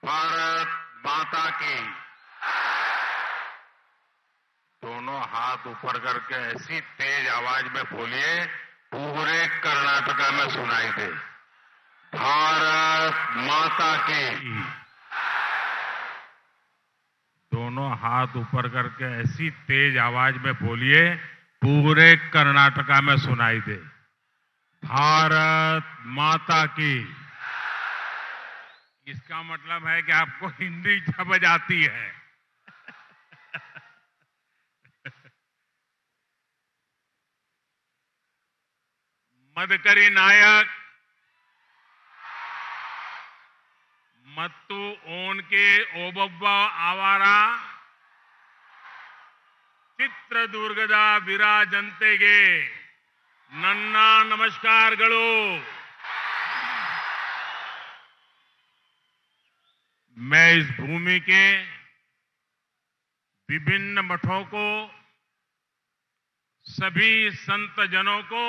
भारत माता की। दोनों हाथ ऊपर करके ऐसी तेज आवाज में बोलिए पूरे कर्नाटका में सुनाई दे। भारत माता की। दोनों हाथ ऊपर करके ऐसी तेज आवाज में बोलिए पूरे कर्नाटका में सुनाई दे। भारत माता की। इसका मतलब है कि आपको हिंदी समझ आती है। मदकरी नायक ಮತ್ತು ಓನ್ಕೆ ಓಬವ್ವ ಅವರ ಚಿತ್ರದುರ್ಗದ ವಿರಾಜಂತೆಗೆ ನನ್ನ ನಮಸ್ಕಾರಗಳು। मैं इस भूमि के विभिन्न मठों को, सभी संत जनों को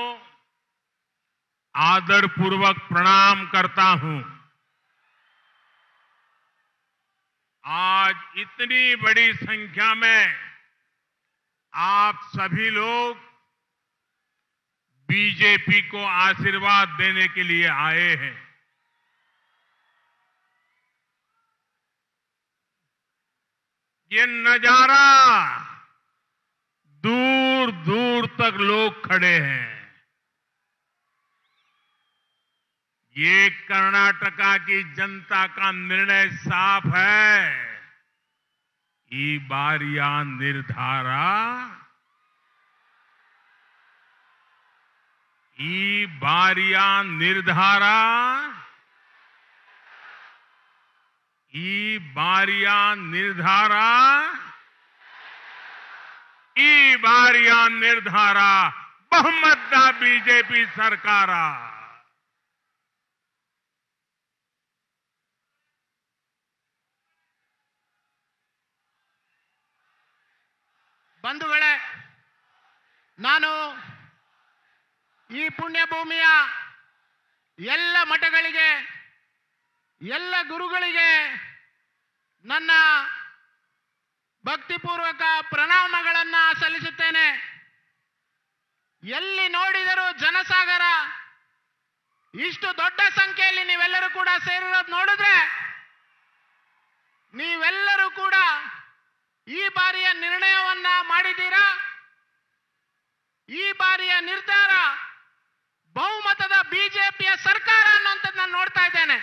आदरपूर्वक प्रणाम करता हूं। आज इतनी बड़ी संख्या में आप सभी लोग बीजेपी को आशीर्वाद देने के लिए आए हैं। ये नजारा दूर दूर तक लोग खड़े हैं। ये कर्नाटका की जनता का निर्णय साफ है। ई बारिया निर्धारा, ई बारिया निर्धारा, ಈ ಬಾರಿಯ ನಿರ್ಧಾರ, ಈ ಬಾರಿಯ ನಿರ್ಧಾರ ಬಹುಮತದ ಬಿಜೆಪಿ ಸರ್ಕಾರ। ಬಂಧುಗಳೇ, ನಾನು ಈ ಪುಣ್ಯ ಭೂಮಿಯ ಎಲ್ಲ ಮಠಗಳಿಗೆ, ಎಲ್ಲ ಗುರುಗಳಿಗೆ ನನ್ನ ಭಕ್ತಿಪೂರ್ವಕ ಪ್ರಣಾಮಗಳನ್ನು ಸಲ್ಲಿಸುತ್ತೇನೆ। ಎಲ್ಲಿ ನೋಡಿದರೂ ಜನಸಾಗರ, ಇಷ್ಟು ದೊಡ್ಡ ಸಂಖ್ಯೆಯಲ್ಲಿ ನೀವೆಲ್ಲರೂ ಕೂಡ ಸೇರಿರೋದು ನೋಡಿದ್ರೆ ನೀವೆಲ್ಲರೂ ಕೂಡ ಈ ಬಾರಿಯ ನಿರ್ಣಯವನ್ನ ಮಾಡಿದ್ದೀರಾ। ಈ ಬಾರಿಯ ನಿರ್ಧಾರ ಬಹುಮತದ ಬಿಜೆಪಿಯ ಸರ್ಕಾರ ಅನ್ನುವಂಥದ್ದು ನಾನು ನೋಡ್ತಾ ಇದ್ದೇನೆ।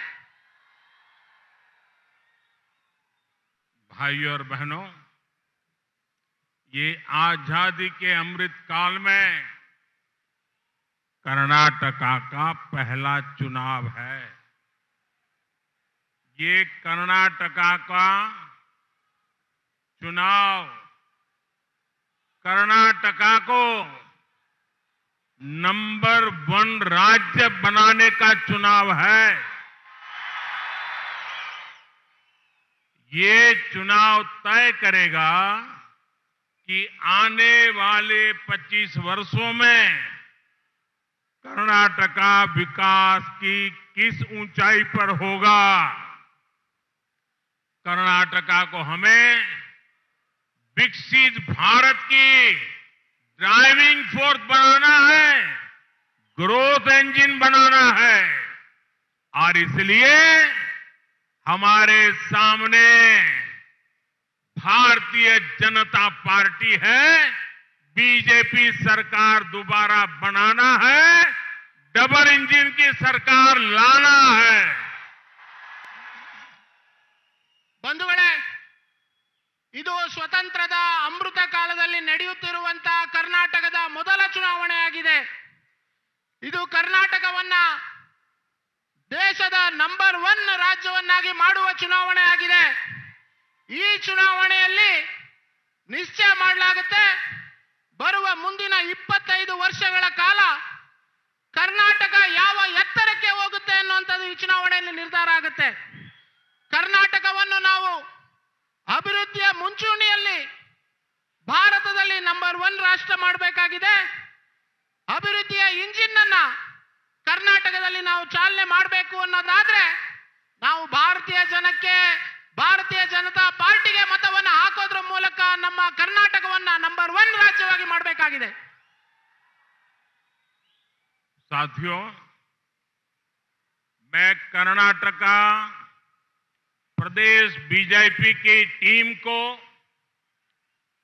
भाइयों और बहनों, ये आजादी के अमृत काल में कर्नाटका का पहला चुनाव है। ये कर्नाटका का चुनाव कर्नाटका को नंबर 1 राज्य बनाने का चुनाव है। ये चुनाव तय करेगा कि आने वाले 25 वर्षों में कर्नाटका विकास की किस ऊंचाई पर होगा। कर्नाटका को हमें विकसित भारत की ड्राइविंग फोर्स बनाना है, ग्रोथ इंजन बनाना है। और इसलिए हमारे सामने भारतीय जनता पार्टी है। बीजेपी सरकार दोबारा बनाना है, डबल इंजन की सरकार लाना है। ಬಂಧುಗಳೇ, ಇದು ಸ್ವತಂತ್ರದ ಅಮೃತ ಕಾಲದಲ್ಲಿ ನಡೆಯುತ್ತಿರುವಂತಹ ಕರ್ನಾಟಕದ ಮೊದಲ ಚುನಾವಣೆಯಾಗಿದೆ। ಇದು ಕರ್ನಾಟಕವನ್ನ ದೇಶದ ನಂಬರ್ 1 ರಾಜ್ಯವನ್ನಾಗಿ ಮಾಡುವ ಚುನಾವಣೆ ಆಗಿದೆ। ಈ ಚುನಾವಣೆಯಲ್ಲಿ ನಿಶ್ಚಯ ಮಾಡಲಾಗುತ್ತೆ ಬರುವ ಮುಂದಿನ 25 ವರ್ಷಗಳ ಕಾಲ ಕರ್ನಾಟಕ ಯಾವ ಎತ್ತರಕ್ಕೆ ಹೋಗುತ್ತೆ ಅನ್ನುವಂಥದ್ದು ಈ ಚುನಾವಣೆಯಲ್ಲಿ ನಿರ್ಧಾರ ಆಗುತ್ತೆ। ಕರ್ನಾಟಕವನ್ನು ನಾವು ಅಭಿವೃದ್ಧಿಯ ಮುಂಚೂಣಿಯಲ್ಲಿ ಭಾರತದಲ್ಲಿ ನಂಬರ್ 1 ರಾಷ್ಟ್ರ ಮಾಡಬೇಕಾಗಿದೆ। ಅಭಿವೃದ್ಧಿಯ ಇಂಜಿನ್ ಅನ್ನ ಕರ್ನಾಟಕದಲ್ಲಿ ನಾವು ಚಾಲನೆ ಮಾಡಬೇಕು ಅನ್ನೋದಾದ್ರೆ ನಾವು ಭಾರತೀಯ ಜನಕ್ಕೆ ಮಾಡಬೇಕಾಗಿದೆ. साथियों, मैं कर्नाटका प्रदेश बीजेपी की टीम को,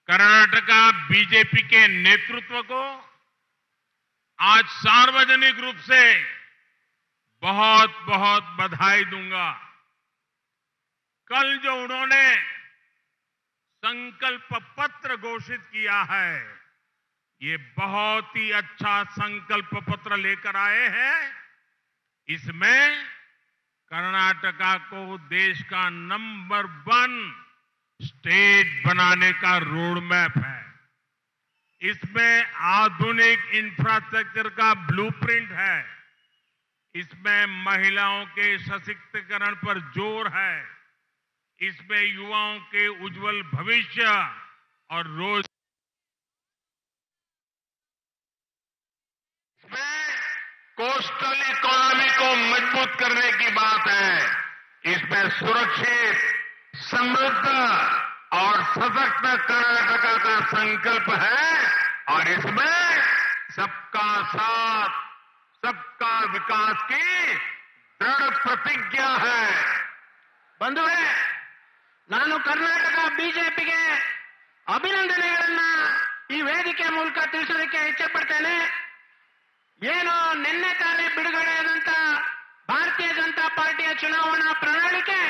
कर्नाटका बीजेपी के नेतृत्व को आज सार्वजनिक रूप से बहुत बहुत बधाई दूंगा। कल जो उन्होंने संकल्प पत्र घोषित किया है, ये बहुत ही अच्छा संकल्प पत्र लेकर आए हैं। इसमें कर्नाटका को देश का नंबर 1 स्टेट बनाने का रोड मैप है। इसमें आधुनिक इंफ्रास्ट्रक्चर का ब्लूप्रिंट है। इसमें महिलाओं के सशक्तिकरण पर जोर है। इसमें युवाओं के उज्जवल भविष्य और रोज कोस्टल इकोनॉमी को मजबूत करने की बात है। इसमें सुरक्षित, समृद्ध और सशक्त कर्नाटका का संकल्प है और इसमें सबका साथ, सबका विकास की दृढ़ प्रतिज्ञा है। ಬಂಧುಗಳೇ, ನಾನು ಕರ್ನಾಟಕ ಬಿಜೆಪಿಗೆ ಅಭಿನಂದನೆಗಳನ್ನ ಈ ವೇದಿಕೆ ಮೂಲಕ ತಿಳಿಸೋದಕ್ಕೆ ಇಚ್ಛೆಪಡ್ತೇನೆ. ಏನು ನಿನ್ನೆ ತಾನೇ ಬಿಡುಗಡೆಯಾದಂತ ಭಾರತೀಯ ಜನತಾ ಪಾರ್ಟಿಯ ಚುನಾವಣಾ ಪ್ರಣಾಳಿಕೆ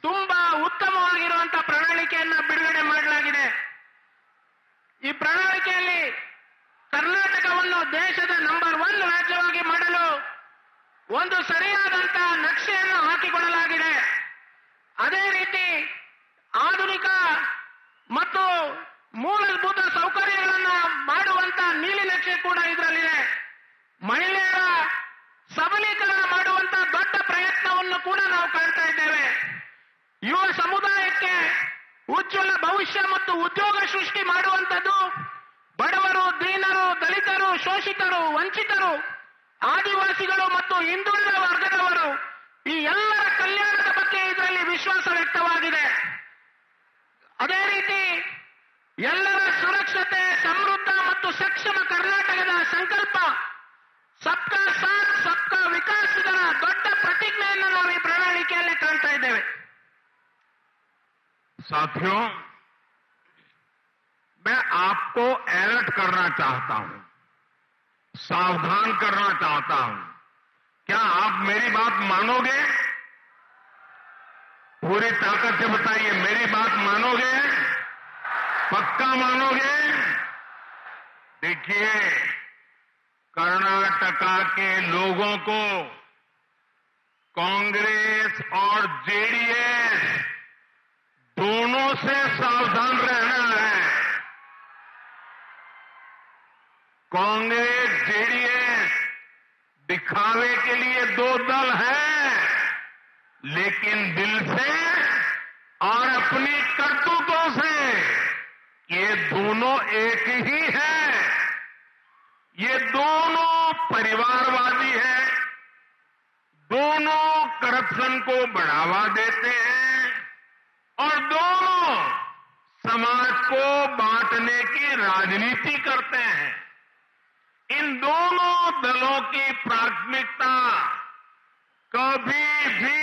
ತುಂಬಾ ಉತ್ತಮವಾಗಿರುವಂತ ಪ್ರಣಾಳಿಕೆಯನ್ನ ಬಿಡುಗಡೆ ಮಾಡಲಾಗಿದೆ. ಈ ಪ್ರಣಾಳಿಕೆಯಲ್ಲಿ ಕರ್ನಾಟಕವನ್ನು ದೇಶದ ನಂಬರ್ 1 ರಾಜ್ಯವಾಗಿ ಮಾಡಲು ಒಂದು ಸರಿಯಾದಂತ ನಕ್ಷೆಯನ್ನು ಹಾಕಿಕೊಳ್ಳಲಾಗಿದೆ. ಅದೇ ರೀತಿ ಆಧುನಿಕ ಮತ್ತು ಮೂಲಭೂತ ಸೌಕರ್ಯಗಳನ್ನು ಮಾಡುವಂತ ನೀಲಿ ನಕ್ಷೆ ಕೂಡ ಇದರಲ್ಲಿದೆ. ಮಹಿಳೆಯರ ಸಬಲೀಕರಣ ಮಾಡುವಂತ ದೊಡ್ಡ ಪ್ರಯತ್ನವನ್ನು ಕೂಡ ನಾವು ಕಾಣ್ತಾ ಇದ್ದೇವೆ. ಯುವ ಸಮುದಾಯಕ್ಕೆ ಉಜ್ವಲ ಭವಿಷ್ಯ ಮತ್ತು ಉದ್ಯೋಗ ಸೃಷ್ಟಿ ಮಾಡುವಂತದ್ದು, ಬಡವರು, ದೀನರು, ದಲಿತರು, ಶೋಷಿತರು, ವಂಚಿತರು, ಆದಿವಾಸಿಗಳು ಮತ್ತು ಹಿಂದುಳಿದ ವರ್ಗದವರು, ಈ ಎಲ್ಲರ ಕಲ್ಯಾಣದ ಬಗ್ಗೆ ಇದರಲ್ಲಿ ವಿಶ್ವಾಸ ವ್ಯಕ್ತವಾಗಿದೆ. ಅದೇ ರೀತಿ ಎಲ್ಲರ ಸುರಕ್ಷತೆ, ಸಮೃದ್ಧ ಮತ್ತು ಸಕ್ಷಮ ಕರ್ನಾಟಕದ ಸಂಕಲ್ಪ ಸಬ್ಕಾ ಸಾಥ್ ಸಬ್ಕಾ ವಿಕಾಸ್ ಇದರ ದೊಡ್ಡ ಪ್ರತಿಜ್ಞೆಯನ್ನು ನಾವು ಈ ಪ್ರಣಾಳಿಕೆಯಲ್ಲಿ ಕಾಣ್ತಾ ಇದ್ದೇವೆ. साथियों, मैं आपको अलर्ट करना चाहता हूं, सावधान करना चाहता हूं। क्या आप मेरी बात मानोगे? पूरी ताकत से बताइए, मेरी बात मानोगे? पक्का मानोगे? देखिए, कर्नाटका के लोगों को कांग्रेस और जेडीएस दोनों से सावधान रहना है। कांग्रेस, जेडीएस दिखावे के लिए 2 दल हैं, लेकिन दिल से और अपनी करतूतों से ये दोनों एक ही हैं। ये दोनों परिवारवादी हैं, दोनों करप्शन को बढ़ावा देते हैं और दोनों समाज को बांटने की राजनीति करते हैं। इन दोनों दलों की प्राथमिकता कभी भी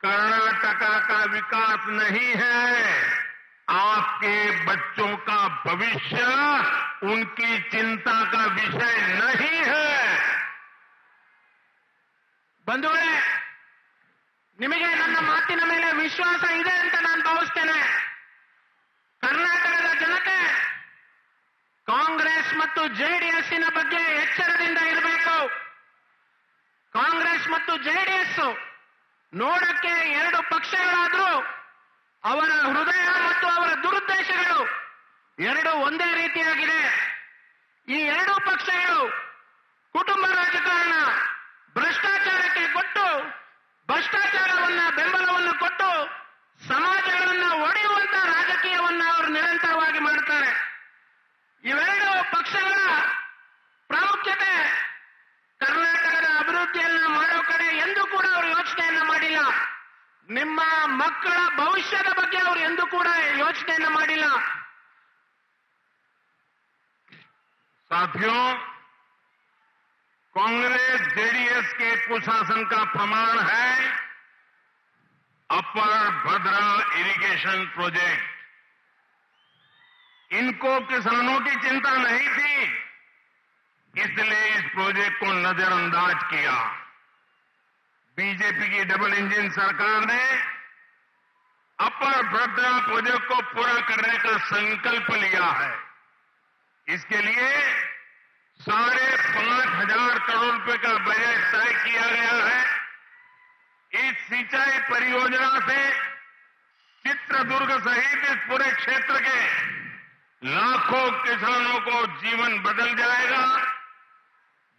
कर्नाटका का विकास नहीं है। आपके बच्चों का भविष्य उनकी चिंता का विषय नहीं है। ಬಂಧುಗಳೇ, ನಿಮಗೆ ನನ್ನ ಮಾತಿನ ಮೇಲೆ ವಿಶ್ವಾಸ ಇದೆ ಅಂತ ನಾನು ಭಾವಿಸ್ತೇನೆ. ಕರ್ನಾಟಕದ ಜನತೆ ಕಾಂಗ್ರೆಸ್ ಮತ್ತು ಜೆಡಿಎಸ್ಸಿನ ಬಗ್ಗೆ ಎಚ್ಚರದಿಂದ ಇರಬೇಕು. ಕಾಂಗ್ರೆಸ್ ಮತ್ತು ಜೆಡಿಎಸ್ ನೋಡಕ್ಕೆ 2 ಪಕ್ಷಗಳಾದರೂ ಅವರ ಹೃದಯ ಮತ್ತು ಅವರ ದುರುದ್ದೇಶಗಳು 2 ಒಂದೇ ರೀತಿಯಾಗಿದೆ. ಈ 2 ಪಕ್ಷಗಳು ಕುಟುಂಬ ರಾಜಕಾರಣ, ಭ್ರಷ್ಟಾಚಾರಕ್ಕೆ ಕೊಟ್ಟು, ಭ್ರಷ್ಟಾಚಾರವನ್ನ ಬೆಂಬಲವನ್ನು ಕೊಟ್ಟು ಸಮಾಜಗಳನ್ನು ಒಡೆಯುವಂತ ರಾಜಕೀಯವನ್ನ ಅವರು ನಿರಂತರವಾಗಿ ಮಾಡ್ತಾರೆ. ಇವೆರಡು ಪಕ್ಷಗಳ ಪ್ರಾಮುಖ್ಯತೆ ಕರ್ನಾಟಕದ ಅಭಿವೃದ್ಧಿಯನ್ನ ಮಾಡೋ ಕಡೆ ಎಂದೂ ಕೂಡ ಅವರು ಯೋಚನೆಯನ್ನ ಮಾಡಿಲ್ಲ. ನಿಮ್ಮ ಮಕ್ಕಳ ಭವಿಷ್ಯದ ಬಗ್ಗೆ ಅವರು ಎಂದೂ ಕೂಡ ಯೋಚನೆಯನ್ನ ಮಾಡಿಲ್ಲ. साथियों, कांग्रेस जेडीएस के कुशासन का प्रमाण है अपर भद्रा इरिगेशन प्रोजेक्ट। इनको किसानों की चिंता नहीं थी, इसलिए इस प्रोजेक्ट को नजरअंदाज किया। बीजेपी की डबल इंजन सरकार ने अपर भद्रा प्रोजेक्ट को पूरा करने का संकल्प लिया है। इसके लिए 5,500 करोड़ रुपए का बजट तय किया गया है। इस सिंचाई परियोजना से चित्रदुर्ग सहित इस पूरे क्षेत्र के लाखों किसानों को जीवन बदल जाएगा।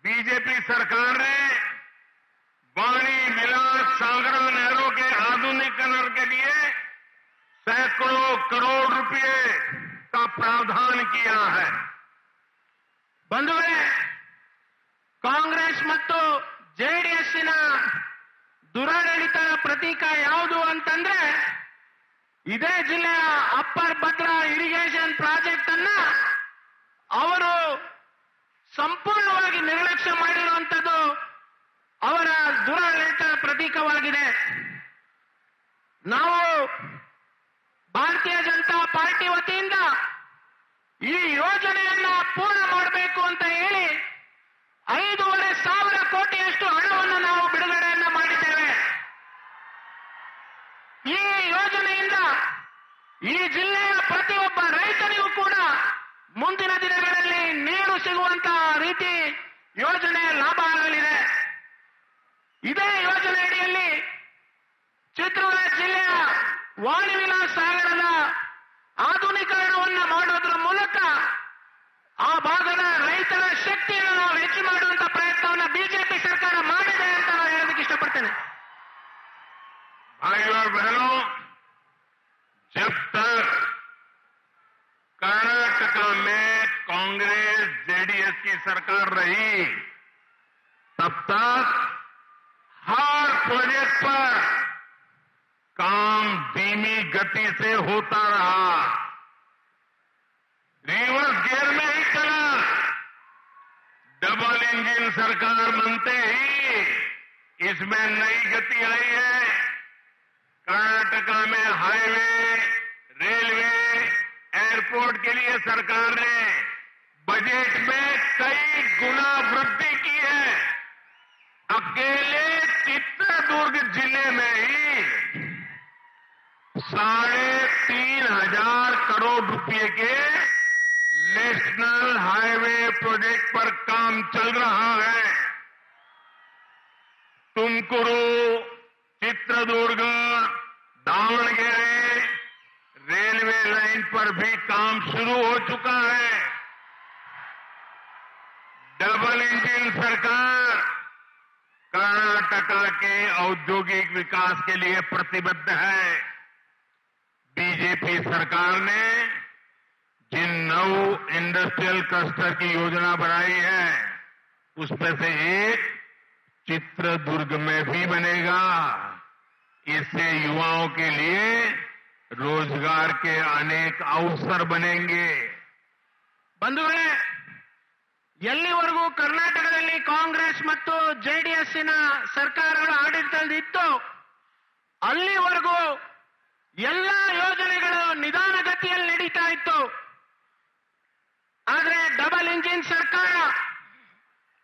बीजेपी सरकार ने वाणी विलास सागरा नहरों के आधुनिकीकरण के लिए सैकड़ों करोड़ रुपए का प्रावधान किया है। ಬಂಧುಗಳೇ, ಕಾಂಗ್ರೆಸ್ ಮತ್ತು ಜೆಡಿಎಸ್ಸಿನ ದುರಾಡಳಿತದ ಪ್ರತೀಕ ಯಾವುದು ಅಂತಂದ್ರೆ ಇದೇ ಜಿಲ್ಲೆಯ ಅಪ್ಪರ್ ಭದ್ರಾ ಇರಿಗೇಷನ್ ಪ್ರಾಜೆಕ್ಟ್ ಅನ್ನ ಅವರು ಸಂಪೂರ್ಣವಾಗಿ ನಿರ್ಲಕ್ಷ್ಯ ಮಾಡಿರುವಂತದ್ದು ಅವರ ದುರಾಡಳಿತದ ಪ್ರತೀಕವಾಗಿದೆ. ನಾವು ಭಾರತೀಯ ಜನತಾ ಪಾರ್ಟಿ ವತಿಯಿಂದ ಈ ಯೋಜನೆಯನ್ನ ಪೂರ್ಣ ಮಾಡಬೇಕು ಅಂತ ಹೇಳಿ 5,500 ಕೋಟಿಯಷ್ಟು ಹಣವನ್ನು ನಾವು ಬಿಡುಗಡೆಯನ್ನ ಮಾಡಿದ್ದೇವೆ. ಈ ಯೋಜನೆಯಿಂದ ಈ ಜಿಲ್ಲೆಯ ಪ್ರತಿಯೊಬ್ಬ ರೈತನಿಗೂ ಕೂಡ ಮುಂದಿನ ದಿನಗಳಲ್ಲಿ ನೀರು ಸಿಗುವಂತಹ ರೀತಿ ಯೋಜನೆ ಲಾಭ ಆಗಲಿದೆ. ಇದೇ ಯೋಜನೆ ಅಡಿಯಲ್ಲಿ ಚಿತ್ರದುರ್ಗ ಜಿಲ್ಲೆಯ ವಾಣಿ ವಿಲಾಸ್ ಸಾಗರದ ಆಧುನೀಕರಣವನ್ನು ಮಾಡೋದ್ರ ಮೂಲಕ ಆ ಭಾಗದ ರೈತರ ಶಕ್ತಿಯನ್ನು ನಾವು ಹೆಚ್ಚು ಮಾಡುವಂತ ಪ್ರಯತ್ನವನ್ನು ಬಿಜೆಪಿ ಸರ್ಕಾರ ಮಾಡಿದೆ ಅಂತ ನಾನು ಹೇಳೋದಕ್ಕೆ ಇಷ್ಟಪಡ್ತೇನೆ. भाइयों और बहनों, जब तक कर्नाटका में कांग्रेस जेडीएस की सरकार रही, तब तक हर प्रोजेक्ट पर काम धीमी गति से होता रहा, रिवर्स गियर में ही चला। डबल इंजन सरकार बनते ही इसमें नई गति आई है। कर्नाटका में हाईवे, रेलवे, एयरपोर्ट के लिए सरकार ने बजट में कई गुना वृद्धि की है। अकेले चित्रदुर्ग जिले में ही 3,500 करोड़ रुपए के नेशनल हाईवे प्रोजेक्ट पर काम चल रहा है। तुमकुरू, चित्रदुर्ग, दावणगेरे रेलवे लाइन पर भी काम शुरू हो चुका है। डबल इंजन सरकार कर्नाटका के औद्योगिक विकास के लिए प्रतिबद्ध है। बीजेपी सरकार ने जिन 9 इंडस्ट्रियल क्लस्टर की योजना बनाई है, उसमें से एक चित्रदुर्ग में भी बनेगा। इससे युवाओं के लिए रोजगार के अनेक अवसर बनेंगे। ಬಂಧುಗಳೇ, ಎಲ್ಲಿವರೆಗೂ ಕರ್ನಾಟಕದಲ್ಲಿ ಕಾಂಗ್ರೆಸ್ ಮತ್ತು ಜೆಡಿಎಸ್ಸಿನ ಸರ್ಕಾರಗಳು ಆಡಳಿತದಲ್ಲಿತ್ತು ಅಲ್ಲಿವರೆಗೂ ಎಲ್ಲ ಯೋಜನೆಗಳು ನಿಧಾನಗತಿಯಲ್ಲಿ ನಡೀತಾ ಇತ್ತು. ಆದರೆ ಡಬಲ್ ಇಂಜಿನ್ ಸರ್ಕಾರ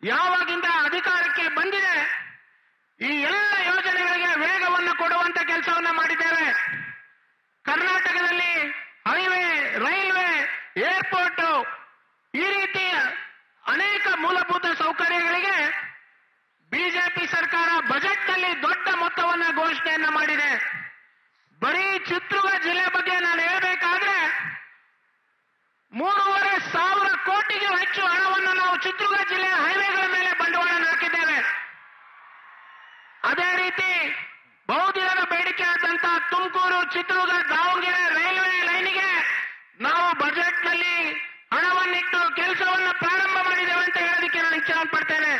ಯಾವಾಗಿಂದ ಅಧಿಕಾರಕ್ಕೆ ಬಂದಿದೆ, ಈ ಎಲ್ಲ ಯೋಜನೆಗಳಿಗೆ ವೇಗವನ್ನು ಕೊಡುವಂತ ಕೆಲಸವನ್ನ ಮಾಡಿದ್ದೇವೆ. ಕರ್ನಾಟಕದಲ್ಲಿ ಹೈವೇ, ರೈಲ್ವೆ, ಏರ್ಪೋರ್ಟ್ ಈ ರೀತಿಯ ಅನೇಕ ಮೂಲಭೂತ ಸೌಕರ್ಯಗಳಿಗೆ ಬಿಜೆಪಿ ಸರ್ಕಾರ ಬಜೆಟ್ನಲ್ಲಿ ದೊಡ್ಡ ಮೊತ್ತವನ್ನ ಘೋಷಣೆಯನ್ನ ಮಾಡಿದೆ. ಬರೀ ಚಿತ್ರದುರ್ಗ ಜಿಲ್ಲೆ ಬಗ್ಗೆ ನಾನು ಹೇಳಬೇಕಾದ್ರೆ 3,500 ಕೋಟಿಗೂ ಹೆಚ್ಚು ಹಣವನ್ನು ನಾವು ಚಿತ್ರದುರ್ಗ ಜಿಲ್ಲೆಯ ಹೈವೇಗಳ ಮೇಲೆ ಬಂಡವಾಳ ಹಾಕಿದ್ದೇವೆ. ಅದೇ ರೀತಿ ಬಹುದಿನದ ಬೇಡಿಕೆ ಆದಂತಹ ತುಮಕೂರು, ಚಿತ್ರದುರ್ಗ, ದಾವಣಗೆರೆ ರೈಲ್ವೆ ಲೈನಿಗೆ ನಾವು ಬಜೆಟ್ನಲ್ಲಿ ಹಣವನ್ನಿಟ್ಟು ಕೆಲಸವನ್ನು ಪ್ರಾರಂಭ ಮಾಡಿದ್ದೇವೆ ಅಂತ ಹೇಳೋದಕ್ಕೆ ನಾನು ಇಚ್ಛೆ ಪಡ್ತೇನೆ.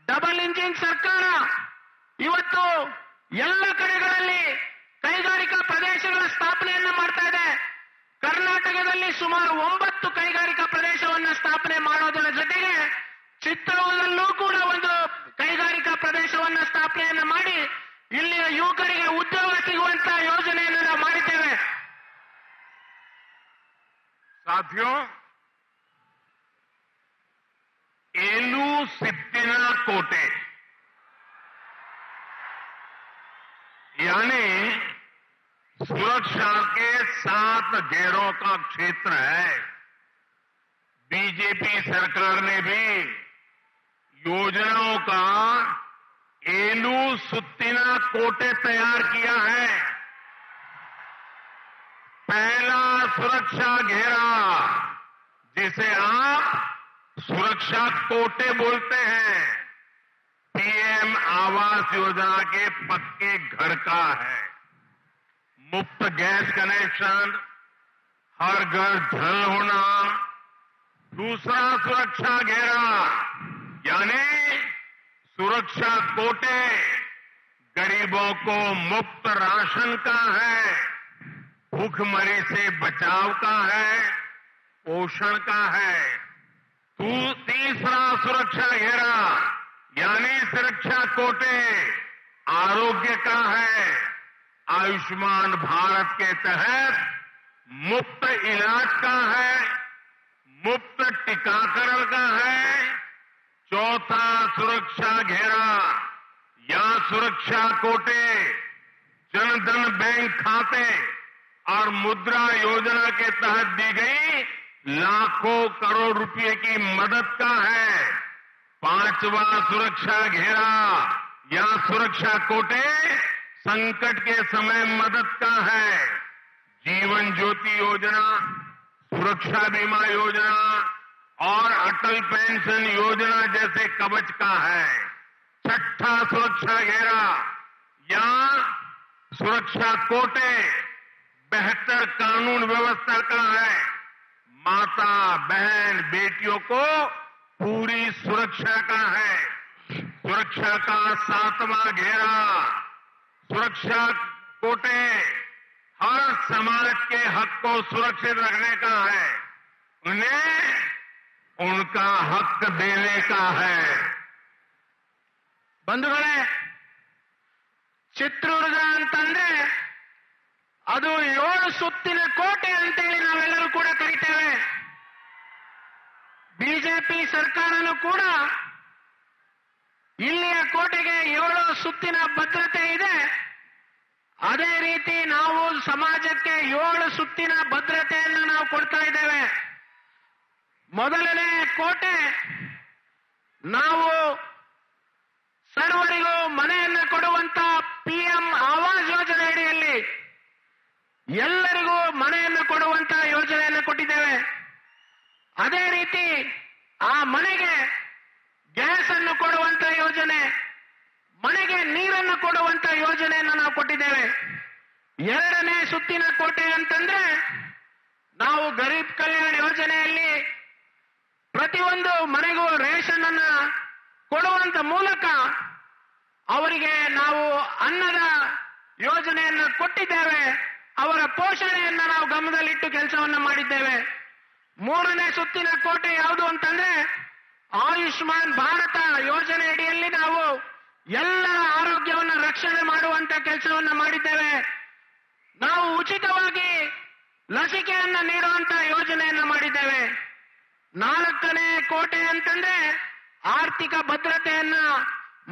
ಡಬಲ್ ಇಂಜಿನ್ ಸರ್ಕಾರ ಇವತ್ತು ಎಲ್ಲ ಕಡೆಗಳಲ್ಲಿ ಕೈಗಾರಿಕಾ ಪ್ರದೇಶಗಳ ಸ್ಥಾಪನೆಯನ್ನ ಮಾಡ್ತಾ ಇದೆ. ಕರ್ನಾಟಕದಲ್ಲಿ ಸುಮಾರು 9 ಕೈಗಾರಿಕಾ ಪ್ರದೇಶವನ್ನು ಸ್ಥಾಪನೆ ಮಾಡೋದ್ರ साथियों, एलू सिप्तिना कोटे यानी सुरक्षा के 7 घेरों का क्षेत्र है। बीजेपी सरकार ने भी योजनाओं का एलू सुत्तिना कोटे तैयार किया है। पहला सुरक्षा घेरा, जिसे आप सुरक्षा कोटे बोलते हैं, पीएम आवास योजना के पक्के घर का है। मुफ्त गैस कनेक्शन, हर घर जल होना। दूसरा सुरक्षा घेरा यानी सुरक्षा कोटे गरीबों को मुफ्त राशन का है, भूखमरी से बचाव का है, पोषण का है। तीसरा सुरक्षा घेरा यानी सुरक्षा कोटे आरोग्य का है। आयुष्मान भारत के तहत मुफ्त इलाज का है, मुफ्त टीकाकरण का है। चौथा सुरक्षा घेरा या सुरक्षा कोटे जनधन बैंक खाते और मुद्रा योजना के तहत दी गई लाखों करोड़ रुपए की मदद का है। पांचवा सुरक्षा घेरा या सुरक्षा कोटे संकट के समय मदद का है। जीवन ज्योति योजना, सुरक्षा बीमा योजना और अटल पेंशन योजना जैसे कवच का है। छठा सुरक्षा घेरा या सुरक्षा कोटे बेहतर कानून व्यवस्था का है। माता, बहन, बेटियों को पूरी सुरक्षा का है। सुरक्षा का 7वां घेरा सुरक्षा कोटे हर समाज के हक को सुरक्षित रखने का है, उन्हें उनका हक देने का है। ಬಂಧುಗಳೇ, ಚಿತ್ರದುರ್ಗ ಅಂತಂದ್ರೆ ಅದು 7 ಸುತ್ತಿನ ಕೋಟೆ ಅಂತೇಳಿ ನಾವೆಲ್ಲರೂ ಕೂಡ ಕರಿತೇವೆ. ಬಿಜೆಪಿ ಸರ್ಕಾರನೂ ಕೂಡ ಇಲ್ಲಿಯ ಕೋಟೆಗೆ 7 ಸುತ್ತಿನ ಭದ್ರತೆ ಇದೆ. ಅದೇ ರೀತಿ ನಾವು ಸಮಾಜಕ್ಕೆ 7 ಸುತ್ತಿನ ಭದ್ರತೆಯನ್ನು ನಾವು ಕೊಡ್ತಾ ಇದ್ದೇವೆ. ಮೊದಲನೇ ಕೋಟೆ, ನಾವು ಸರ್ವರಿಗೂ ಮನೆಯನ್ನು ಕೊಡುವಂತ ಪಿಎಂ ಆವಾಸ್ ಯೋಜನೆ ಅಡಿಯಲ್ಲಿ ಎಲ್ಲರಿಗೂ ಮನೆಯನ್ನು ಕೊಡುವಂತ ಯೋಜನೆಯನ್ನು ಕೊಟ್ಟಿದ್ದೇವೆ. ಅದೇ ರೀತಿ ಆ ಮನೆಗೆ ಗ್ಯಾಸ್ ಅನ್ನು ಕೊಡುವಂತ ಯೋಜನೆ, ಮನೆಗೆ ನೀರನ್ನು ಕೊಡುವಂತ ಯೋಜನೆಯನ್ನು ನಾವು ಕೊಟ್ಟಿದ್ದೇವೆ. ಎರಡನೇ ಸುತ್ತಿನ ಕೋಟೆ ಅಂತಂದ್ರೆ ನಾವು ಗರೀಬ್ ಕಲ್ಯಾಣ ಯೋಜನೆಯಲ್ಲಿ ಪ್ರತಿಯೊಂದು ಮನೆಗೂ ರೇಷನ್ ಅನ್ನ ಕೊಡುವಂತ ಮೂಲಕ ಅವರಿಗೆ ನಾವು ಅನ್ನದ ಯೋಜನೆಯನ್ನು ಕೊಟ್ಟಿದ್ದೇವೆ. ಅವರ ಪೋಷಣೆಯನ್ನು ನಾವು ಗಮನದಲ್ಲಿಟ್ಟು ಕೆಲಸವನ್ನು ಮಾಡಿದ್ದೇವೆ. ಮೂರನೇ ಸುತ್ತಿನ ಕೋಟೆ ಯಾವುದು ಅಂತಂದ್ರೆ ಆಯುಷ್ಮಾನ್ ಭಾರತ ಯೋಜನೆ ಅಡಿಯಲ್ಲಿ ನಾವು ಎಲ್ಲರ ಆರೋಗ್ಯವನ್ನು ರಕ್ಷಣೆ ಮಾಡುವಂತ ಕೆಲಸವನ್ನು ಮಾಡಿದ್ದೇವೆ. ನಾವು ಉಚಿತವಾಗಿ ಲಸಿಕೆಯನ್ನು ನೀಡುವಂತ ಯೋಜನೆಯನ್ನು ಮಾಡಿದ್ದೇವೆ. ನಾಲ್ಕನೇ ಕೋಟೆ ಅಂತಂದ್ರೆ ಆರ್ಥಿಕ ಭದ್ರತೆಯನ್ನ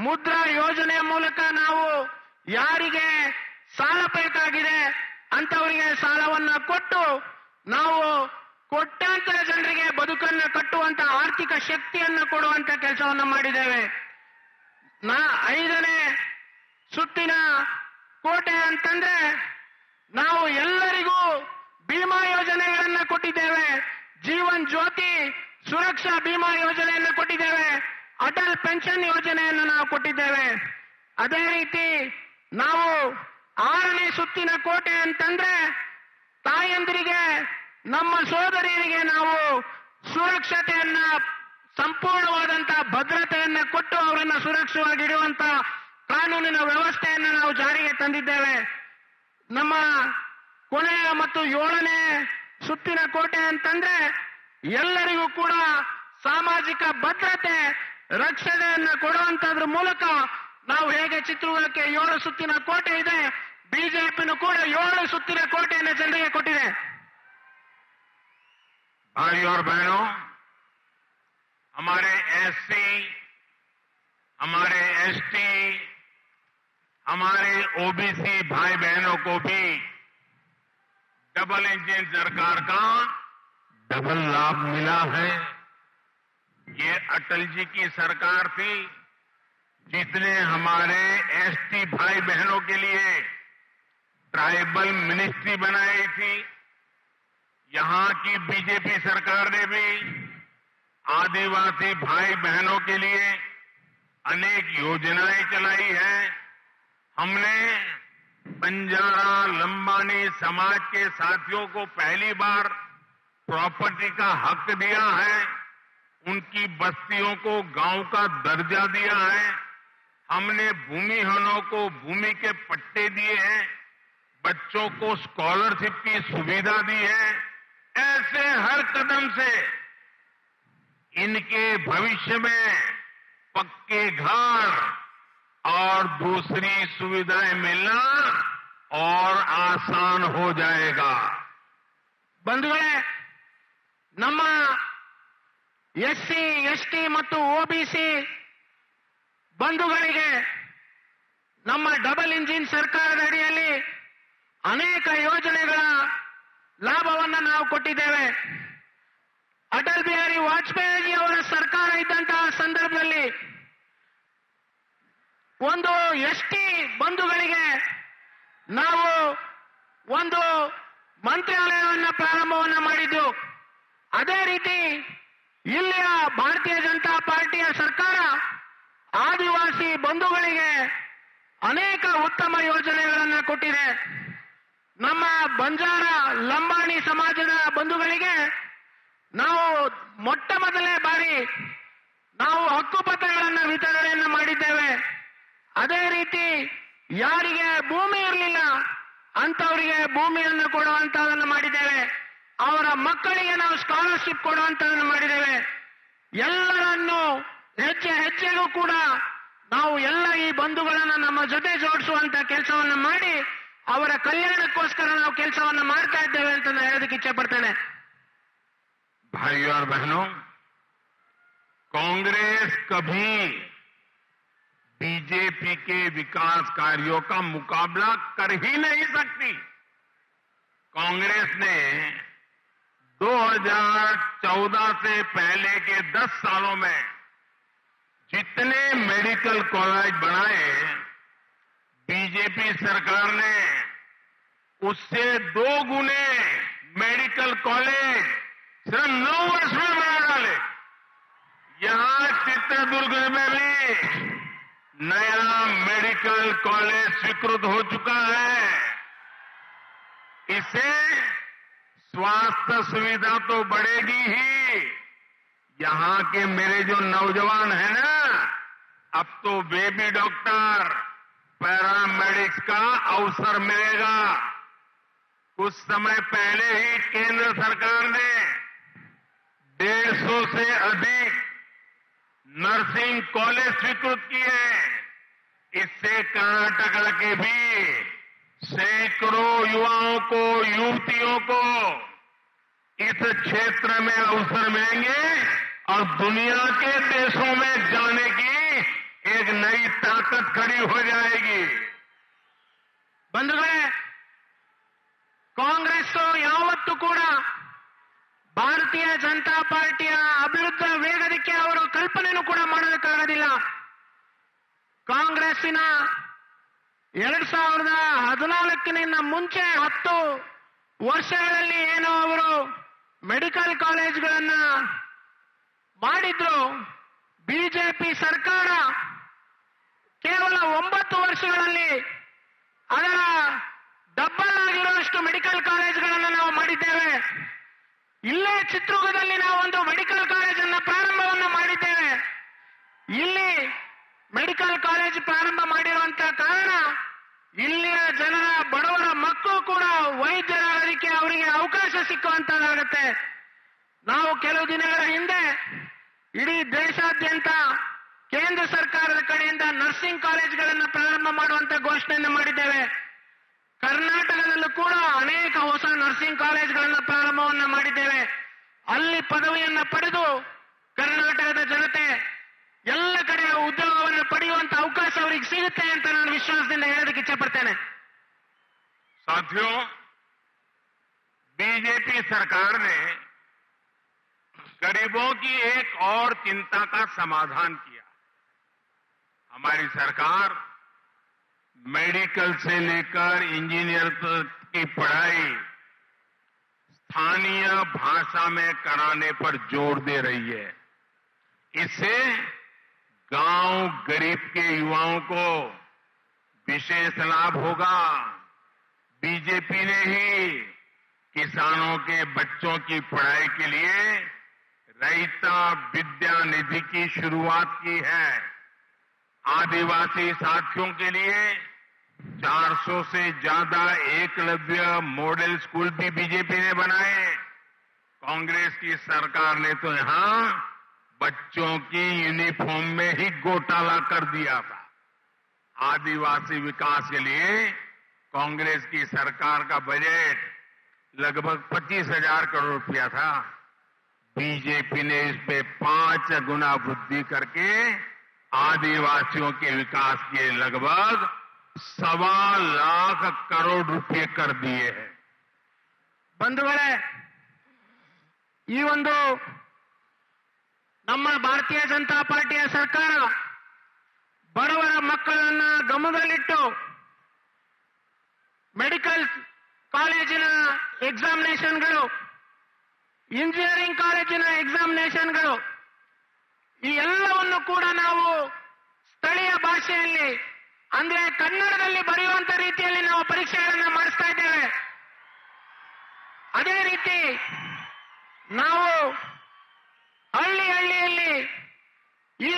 ಮುದ್ರಾ ಯೋಜನೆಯ ಮೂಲಕ ನಾವು ಯಾರಿಗೆ ಸಾಲ ಬೇಕಾಗಿದೆ ಅಂತವರಿಗೆ ಸಾಲವನ್ನು ಕೊಟ್ಟು ನಾವು ಕೋಟ್ಯಾಂತರ ಜನರಿಗೆ ಬದುಕನ್ನು ಕಟ್ಟುವಂತ ಆರ್ಥಿಕ ಶಕ್ತಿಯನ್ನು ಕೊಡುವಂತ ಕೆಲಸವನ್ನು ಮಾಡಿದ್ದೇವೆ. ಐದನೇ ಸುತ್ತಿನ ಕೋಟೆ ಅಂತಂದ್ರೆ ನಾವು ಎಲ್ಲರಿಗೂ ಭೀಮಾ ಯೋಜನೆಗಳನ್ನು ಕೊಟ್ಟಿದ್ದೇವೆ. ಜೀವನ್ ಜ್ಯೋತಿ ಸುರಕ್ಷಾ ಭೀಮಾ ಯೋಜನೆಯನ್ನು ಕೊಟ್ಟಿದ್ದೇವೆ. ಅಟಲ್ ಪೆನ್ಷನ್ ಯೋಜನೆಯನ್ನು ನಾವು ಕೊಟ್ಟಿದ್ದೇವೆ. ಅದೇ ರೀತಿ ನಾವು ಆರನೇ ಸುತ್ತಿನ ಕೋಟೆ ಅಂತಂದ್ರೆ ತಾಯಂದಿರಿಗೆ, ನಮ್ಮ ಸೋದರಿಯರಿಗೆ ನಾವು ಸುರಕ್ಷತೆಯನ್ನ, ಸಂಪೂರ್ಣವಾದಂತಹ ಭದ್ರತೆಯನ್ನ ಕೊಟ್ಟು ಅವರನ್ನ ಸುರಕ್ಷಿತವಾಗಿಡುವಂತ ಕಾನೂನಿನ ವ್ಯವಸ್ಥೆಯನ್ನು ನಾವು ಜಾರಿಗೆ ತಂದಿದ್ದೇವೆ. ನಮ್ಮ ಕೊನೆಯ ಮತ್ತು 7ನೇ ಸುತ್ತಿನ ಕೋಟೆ ಅಂತಂದ್ರೆ ಎಲ್ಲರಿಗೂ ಕೂಡ ಸಾಮಾಜಿಕ ಭದ್ರತೆ, ರಕ್ಷಣೆಯನ್ನು ಕೊಡುವಂತದ್ರ ಮೂಲಕ ನಾವು ಹೇಗೆ ಚಿತ್ರದುರ್ಗಕ್ಕೆ 7 ಸುತ್ತಿನ ಕೋಟೆ ಇದೆ, ಬಿಜೆಪಿನೂ ಕೂಡ 7 ಸುತ್ತಿನ ಕೋಟೆಯನ್ನು ಜನರಿಗೆ ಕೊಟ್ಟಿದೆ. भाइयों और बहनों, हमारे एससी, हमारे एसटी, हमारे ओबीसी भाई बहनों को भी डबल इंजन सरकार का डबल लाभ मिला है। ये अटल जी की सरकार थी जिसने हमारे एसटी भाई बहनों के लिए ट्राइबल मिनिस्ट्री बनाई थी। यहां की बीजेपी सरकार ने भी आदिवासी भाई बहनों के लिए अनेक योजनाएं चलाई है। हमने बंजारा लंबानी समाज के साथियों को पहली बार प्रॉपर्टी का हक दिया है। उनकी बस्तियों को गांव का दर्जा दिया है। हमने भूमिहीनों को भूमि के पट्टे दिए हैं। बच्चों को स्कॉलरशिप की सुविधा दी है। ऐसे हर कदम से इनके भविष्य में पक्के घर और दूसरी सुविधाएं मिलना और आसान हो जाएगा। ಬಂಧುಗಳೇ, ನಮ್ಮ ಎಸ್ಸಿ, ಎಸ್ಟಿ ಮತ್ತು ಒಬಿಸಿ ಬಂಧುಗಳಿಗೆ ನಮ್ಮ ಡಬಲ್ ಇಂಜಿನ್ ಸರ್ಕಾರದ ಅಡಿಯಲ್ಲಿ ಅನೇಕ ಯೋಜನೆಗಳ ಲಾಭವನ್ನು ನಾವು ಕೊಟ್ಟಿದ್ದೇವೆ. ಅಟಲ್ ಬಿಹಾರಿ ವಾಜಪೇಯಿ ಅವರ ಸರ್ಕಾರ ಇದ್ದಂತಹ ಸಂದರ್ಭದಲ್ಲಿ ಒಂದು ಎಸ್ಟಿ ಬಂಧುಗಳಿಗೆ ನಾವು ಒಂದು ಮಂತ್ರಾಲಯವನ್ನು ಪ್ರಾರಂಭವನ್ನ ಮಾಡಿದ್ದು. ಅದೇ ರೀತಿ ಇಲ್ಲಿಯ ಭಾರತೀಯ ಜನತಾ ಪಾರ್ಟಿಯ ಸರ್ಕಾರ ಆದಿವಾಸಿ ಬಂಧುಗಳಿಗೆ ಅನೇಕ ಉತ್ತಮ ಯೋಜನೆಗಳನ್ನು ಕೊಟ್ಟಿದೆ. ನಮ್ಮ ಬಂಜಾರ ಲಂಬಾಣಿ ಸಮಾಜದ ಬಂಧುಗಳಿಗೆ ನಾವು ಮೊಟ್ಟ ಮೊದಲನೇ ಬಾರಿ ನಾವು ಹಕ್ಕುಪತ್ರಗಳನ್ನು ವಿತರಣೆಯನ್ನು ಮಾಡಿದ್ದೇವೆ. ಅದೇ ರೀತಿ ಯಾರಿಗೆ ಭೂಮಿ ಇರಲಿಲ್ಲ ಅಂತವರಿಗೆ ಭೂಮಿಯನ್ನು ಕೊಡುವಂತಹದನ್ನು ಮಾಡಿದ್ದೇವೆ. ಅವರ ಮಕ್ಕಳಿಗೆ ನಾವು ಸ್ಕಾಲರ್ಶಿಪ್ ಕೊಡುವಂತಹದನ್ನು ಮಾಡಿದ್ದೇವೆ. ಎಲ್ಲರನ್ನು ಹೆಜ್ಜೆ ಹೆಜ್ಜೆಗೂ ಕೂಡ ನಾವು ಎಲ್ಲ ಈ ಬಂಧುಗಳನ್ನು ನಮ್ಮ ಜೊತೆ ಜೋಡಿಸುವಂತ ಕೆಲಸವನ್ನು ಮಾಡಿ ಅವರ ಕಲ್ಯಾಣಕ್ಕೋಸ್ಕರ ನಾವು ಕೆಲಸವನ್ನು ಮಾಡ್ತಾ ಇದ್ದೇವೆ ಅಂತ ನಾನು ಹೇಳೋದಕ್ಕೆ ಇಚ್ಛೆ ಪಡ್ತೇನೆ. भाइयों और बहनों, कांग्रेस कभी बीजेपी के विकास कार्यों का मुकाबला कर ही नहीं सकती। कांग्रेस ने 2014 से पहले के 10 सालों में जितने मेडिकल कॉलेज बनाए, बीजेपी सरकार ने उससे 2 गुने मेडिकल कॉलेज सिर्फ 9 वर्ष में बना डाले। यहां चित्रदुर्ग में भी नया मेडिकल कॉलेज स्वीकृत हो चुका है। इससे स्वास्थ्य सुविधा तो बढ़ेगी ही, यहां के मेरे जो नौजवान हैं ना, अब तो बेबी डॉक्टर, पैरामेडिक्स का अवसर मिलेगा। कुछ समय पहले ही केंद्र सरकार ने 150 से अधिक नर्सिंग कॉलेज स्वीकृत किए। इससे कर्नाटक के भी सैकड़ों युवाओं को, युवतियों को इस क्षेत्र में अवसर मिलेंगे और दुनिया के देशों में जाने की एक नई ताकत खड़ी हो जाएगी। ಬಂಧುಗಳೇ, ಕಾಂಗ್ರೆಸ್ ಯಾವತ್ತೂ ಕೂಡ ಭಾರತೀಯ ಜನತಾ ಪಾರ್ಟಿಯ ಅಭಿವೃದ್ಧ ವೇಗದಕ್ಕೆ ಅವರು ಕಲ್ಪನೆಯನ್ನು ಕೂಡ ಮಾಡೋದಕ್ಕಾಗೋದಿಲ್ಲ. ಕಾಂಗ್ರೆಸ್ಸಿನ 2014ನಿಂದ ಮುಂಚೆ 10 ವರ್ಷಗಳಲ್ಲಿ ಏನೋ ಅವರು ಮೆಡಿಕಲ್ ಕಾಲೇಜ್ಗಳನ್ನ ಮಾಡಿದ್ರು. ಬಿಜೆಪಿ ಸರ್ಕಾರ ಕೇವಲ 9 ವರ್ಷಗಳಲ್ಲಿ ಅದರ ಡಬ್ಬಲ್ ಆಗಿರುವಷ್ಟು ಮೆಡಿಕಲ್ ಕಾಲೇಜ್ಗಳನ್ನು ನಾವು ಮಾಡಿದ್ದೇವೆ. ಇಲ್ಲೇ ಚಿತ್ರದುರ್ಗದಲ್ಲಿ ನಾವು ಒಂದು ಮೆಡಿಕಲ್ ಕಾಲೇಜನ್ನು ಪ್ರಾರಂಭವನ್ನು ಮಾಡಿದ್ದೇವೆ. ಇಲ್ಲಿ ಮೆಡಿಕಲ್ ಕಾಲೇಜ್ ಪ್ರಾರಂಭ ಮಾಡಿರುವಂತಹ ಕಾರಣ ಇಲ್ಲಿಯ ಜನರ ಬಡವರ ಮಕ್ಕಳು ಕೂಡ ವೈದ್ಯರಾಗೋದಕ್ಕೆ ಅವರಿಗೆ ಅವಕಾಶ ಸಿಕ್ಕುವಂತದ್ದಾಗುತ್ತೆ. ನಾವು ಕೆಲವು ದಿನಗಳ ಹಿಂದೆ ಇಡೀ ದೇಶಾದ್ಯಂತ ಕೇಂದ್ರ ಸರ್ಕಾರದ ಕಡೆಯಿಂದ ನರ್ಸಿಂಗ್ ಕಾಲೇಜ್ಗಳನ್ನು ಪ್ರಾರಂಭ ಮಾಡುವಂತ ಘೋಷಣೆಯನ್ನು ಮಾಡಿದ್ದೇವೆ. ಕರ್ನಾಟಕದಲ್ಲೂ ಕೂಡ ಅನೇಕ ಹೊಸ ನರ್ಸಿಂಗ್ ಕಾಲೇಜ್ಗಳನ್ನು ಪ್ರಾರಂಭವನ್ನ ಮಾಡಿದ್ದೇವೆ. ಅಲ್ಲಿ ಪದವಿಯನ್ನ ಪಡೆದು ಕರ್ನಾಟಕದ ಜನತೆ ಎಲ್ಲ ಕಡೆ ಉದ್ಯೋಗವನ್ನು ಪಡೆಯುವಂತ ಅವಕಾಶ ಅವರಿಗೆ ಸಿಗುತ್ತೆ ಅಂತ ನಾನು ವಿಶ್ವಾಸದಿಂದ ಹೇಳೋದಕ್ಕೆ ಇಚ್ಛಪಡ್ತೇನೆ. साथियों, बीजेपी सरकार ने गरीबों की एक और चिंता का समाधान किया. हमारी सरकार मेडिकल से लेकर इंजीनियर तक की पढ़ाई स्थानीय भाषा में कराने पर जोर दे रही है. इससे गांव गरीब के युवाओं को विशेष लाभ होगा. बीजेपी ने ही किसानों के बच्चों की पढ़ाई के लिए रैता विद्या निधि की शुरुआत की है. आदिवासी साथियों के लिए 400 से ज्यादा एकलव्य मॉडल स्कूल भी बीजेपी ने बनाए. कांग्रेस की सरकार ने तो यहां बच्चों की यूनिफॉर्म में ही घोटाला कर दिया था. आदिवासी विकास के लिए कांग्रेस की सरकार का बजट लगभग 25,000 करोड़ रुपया था. बीजेपी ने इस पे 5 गुना वृद्धि करके आदिवासियों के विकास के लगभग 1.25 लाख करोड़ रुपये कर दिए हैं. ಬಂಧುಗಳೇ, ಈ ಒಂದು ನಮ್ಮ ಭಾರತೀಯ ಜನತಾ ಪಾರ್ಟಿಯ ಸರ್ಕಾರ ಬಡವರ ಮಕ್ಕಳನ್ನ ಗಮನದಲ್ಲಿಟ್ಟು ಮೆಡಿಕಲ್ ಕಾಲೇಜಿನ ಎಕ್ಸಾಮಿನೇಷನ್ಗಳು, ಇಂಜಿನಿಯರಿಂಗ್ ಕಾಲೇಜಿನ ಎಕ್ಸಾಮಿನೇಷನ್ಗಳು ಈ ಎಲ್ಲವನ್ನು ಕೂಡ ನಾವು ಸ್ಥಳೀಯ ಭಾಷೆಯಲ್ಲಿ ಅಂದ್ರೆ ಕನ್ನಡದಲ್ಲಿ ಬರೆಯುವಂತ ರೀತಿಯಲ್ಲಿ ನಾವು ಪರೀಕ್ಷೆಗಳನ್ನು ಮಾಡಿಸ್ತಾ ಇದ್ದೇವೆ. ಅದೇ ರೀತಿ ನಾವು ಹಳ್ಳಿಯಲ್ಲಿ ಈ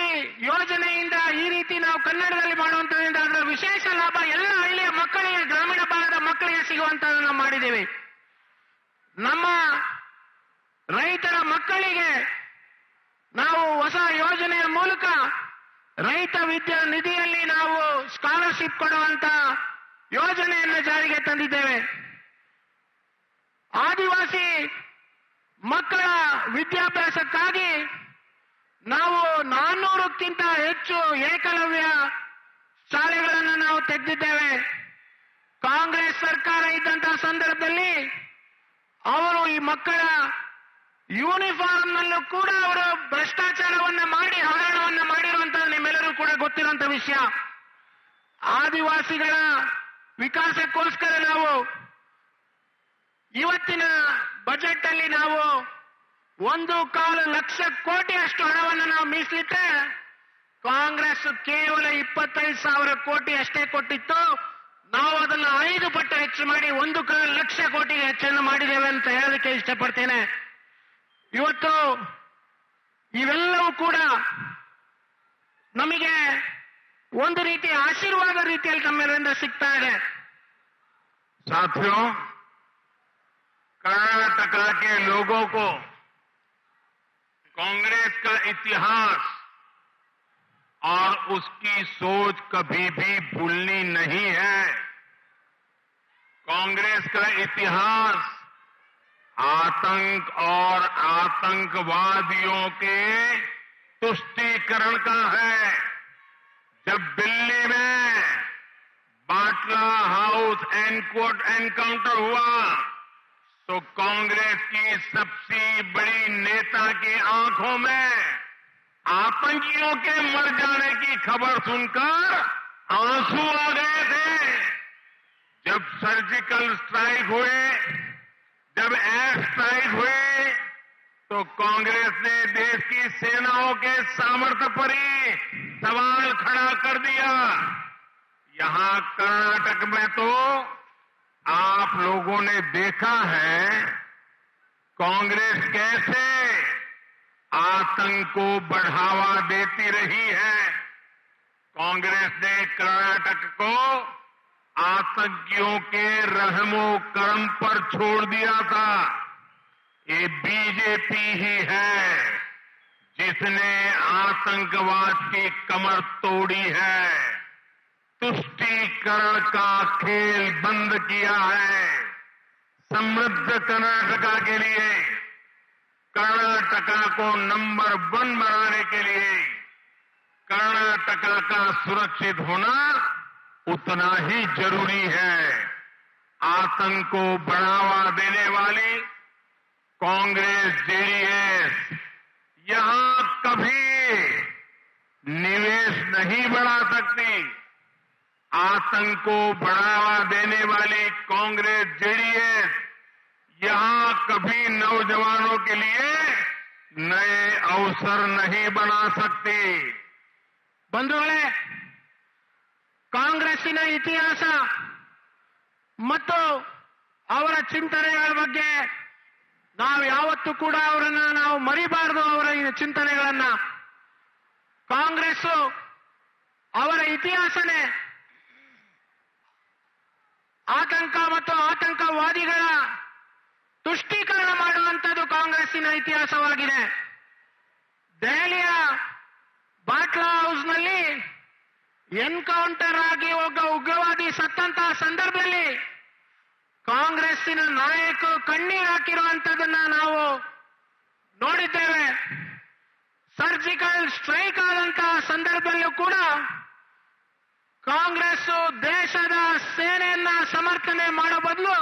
ಯೋಜನೆಯಿಂದ ಈ ರೀತಿ ನಾವು ಕನ್ನಡದಲ್ಲಿ ಮಾಡುವಂತದ್ರಿಂದ ಅದರ ವಿಶೇಷ ಲಾಭ ಎಲ್ಲ ಹಳ್ಳಿಯ ಮಕ್ಕಳಿಗೆ, ಗ್ರಾಮೀಣ ಭಾಗದ ಮಕ್ಕಳಿಗೆ ಸಿಗುವಂತದನ್ನು ನಾವು ಮಾಡಿದ್ದೇವೆ. ನಮ್ಮ ರೈತರ ಮಕ್ಕಳಿಗೆ ನಾವು ಹೊಸ ಯೋಜನೆಯ ಮೂಲಕ ರೈತ ವಿದ್ಯಾ ನಿಧಿಯಲ್ಲಿ ನಾವು ಸ್ಕಾಲರ್ಶಿಪ್ ಕೊಡುವಂತ ಯೋಜನೆಯನ್ನು ಜಾರಿಗೆ ತಂದಿದ್ದೇವೆ. ಆದಿವಾಸಿ ಮಕ್ಕಳ ವಿದ್ಯಾಭ್ಯಾಸಕ್ಕಾಗಿ ನಾವು 400ಕ್ಕಿಂತ ಹೆಚ್ಚು ಏಕಲವ್ಯ ಶಾಲೆಗಳನ್ನು ನಾವು ತೆಗೆದಿದ್ದೇವೆ. ಕಾಂಗ್ರೆಸ್ ಸರ್ಕಾರ ಇದ್ದಂತಹ ಸಂದರ್ಭದಲ್ಲಿ ಅವರು ಈ ಮಕ್ಕಳ ಯೂನಿಫಾರ್ಮ್ ನಲ್ಲೂ ಕೂಡ ಅವರು ಭ್ರಷ್ಟಾಚಾರವನ್ನ ಮಾಡಿ ಹಗರಣವನ್ನ ಮಾಡಿರುವಂತಹ ನಿಮ್ಮೆಲ್ಲರೂ ಕೂಡ ಗೊತ್ತಿರುವಂತ ವಿಷಯ. ಆದಿವಾಸಿಗಳ ವಿಕಾಸಕ್ಕೋಸ್ಕರ ನಾವು ಇವತ್ತಿನ ಬಜೆಟ್ ಅಲ್ಲಿ ನಾವು 1.25 ಲಕ್ಷ ಕೋಟಿ ಅಷ್ಟು ಹಣವನ್ನು ನಾವು ಮೀಸಲಿಟ್ಟರೆ ಕಾಂಗ್ರೆಸ್ ಕೇವಲ 25,000 ಕೋಟಿ ಅಷ್ಟೇ ಕೊಟ್ಟಿತ್ತು. ನಾವು ಅದನ್ನು 5 ಪಟ್ಟು ಹೆಚ್ಚು ಮಾಡಿ 1.25 ಲಕ್ಷ ಕೋಟಿಗೆ ಹೆಚ್ಚನ್ನು ಮಾಡಿದ್ದೇವೆ ಅಂತ ಹೇಳೋದಕ್ಕೆ ಇಷ್ಟಪಡ್ತೇನೆ. ಇವತ್ತು ಇವೆಲ್ಲವೂ ಕೂಡ ನಮಗೆ ಒಂದು ರೀತಿಯ ಆಶೀರ್ವಾದ ರೀತಿಯಲ್ಲಿ ತಮ್ಮೆಲ್ಲರಿಂದ ಸಿಗ್ತಾ ಇದೆ. साथियों, कर्नाटका के लोगों को कांग्रेस का इतिहास और उसकी सोच कभी भी भूलनी नहीं है. कांग्रेस का इतिहास आतंक और आतंकवादियों के तुष्टीकरण का है. जब दिल्ली में बाटला हाउस एनकाउंटर हुआ तो कांग्रेस की सबसे बड़ी नेता की आंखों में आतंकियों के मर जाने की खबर सुनकर आंसू आ गए थे. जब सर्जिकल स्ट्राइक हुए, जब एयर स्ट्राइक हुए तो कांग्रेस ने देश की सेनाओं के सामर्थ्य पर ही सवाल खड़ा कर दिया. यहां कर्नाटक में तो आप लोगों ने देखा है कांग्रेस कैसे आतंक को बढ़ावा देती रही है. कांग्रेस ने कर्नाटक को आतंकियों के रहमो करम पर छोड़ दिया था. ये बीजेपी ही है जिसने आतंकवाद की कमर तोड़ी है, तुष्टीकरण का खेल बंद किया है. समृद्ध कर्नाटका के लिए कर्नाटका को नंबर 1 बनाने के लिए कर्नाटका का सुरक्षित होना उतना ही जरूरी है। आतंक को बढ़ावा देने वाली कांग्रेस, जेडीएस यहां कभी निवेश नहीं बढ़ा सकती। आतंक को बढ़ावा देने वाली कांग्रेस, जेडीएस यहां कभी नौजवानों के लिए नए अवसर नहीं बना सकती। ಬಂಧುಗಳೇ, ಕಾಂಗ್ರೆಸ್ಸಿನ ಇತಿಹಾಸ ಮತ್ತು ಅವರ ಚಿಂತನೆಗಳ ಬಗ್ಗೆ ನಾವು ಯಾವತ್ತೂ ಕೂಡ ಅವರನ್ನ ನಾವು ಮರಿಬಾರದು. ಅವರ ಈ ಚಿಂತನೆಗಳನ್ನ ಕಾಂಗ್ರೆಸ್ ಅವರ ಇತಿಹಾಸನೇ ಆತಂಕ ಮತ್ತು ಆತಂಕವಾದಿಗಳ ತುಷ್ಟೀಕರಣ ಮಾಡುವಂಥದ್ದು ಕಾಂಗ್ರೆಸ್ಸಿನ ಇತಿಹಾಸವಾಗಿದೆ. ದೆಹಲಿಯ ಬಾಟ್ಲಾ ಹೌಸ್ನಲ್ಲಿ ಎನ್ಕೌಂಟರ್ ಆಗಿ ಒಬ್ಬ ಉಗ್ರವಾದಿ ಸತ್ತಂತಹ ಸಂದರ್ಭದಲ್ಲಿ ಕಾಂಗ್ರೆಸ್ಸಿನ ನಾಯಕರು ಕಣ್ಣೀರು ಹಾಕಿರುವಂತದನ್ನ ನಾವು ನೋಡಿದ್ದೇವೆ. ಸರ್ಜಿಕಲ್ ಸ್ಟ್ರೈಕ್ ಆದಂತಹ ಸಂದರ್ಭದಲ್ಲೂ ಕೂಡ ಕಾಂಗ್ರೆಸ್ ದೇಶದ ಸೇನೆಯನ್ನ ಸಮರ್ಥನೆ ಮಾಡೋ ಬದಲು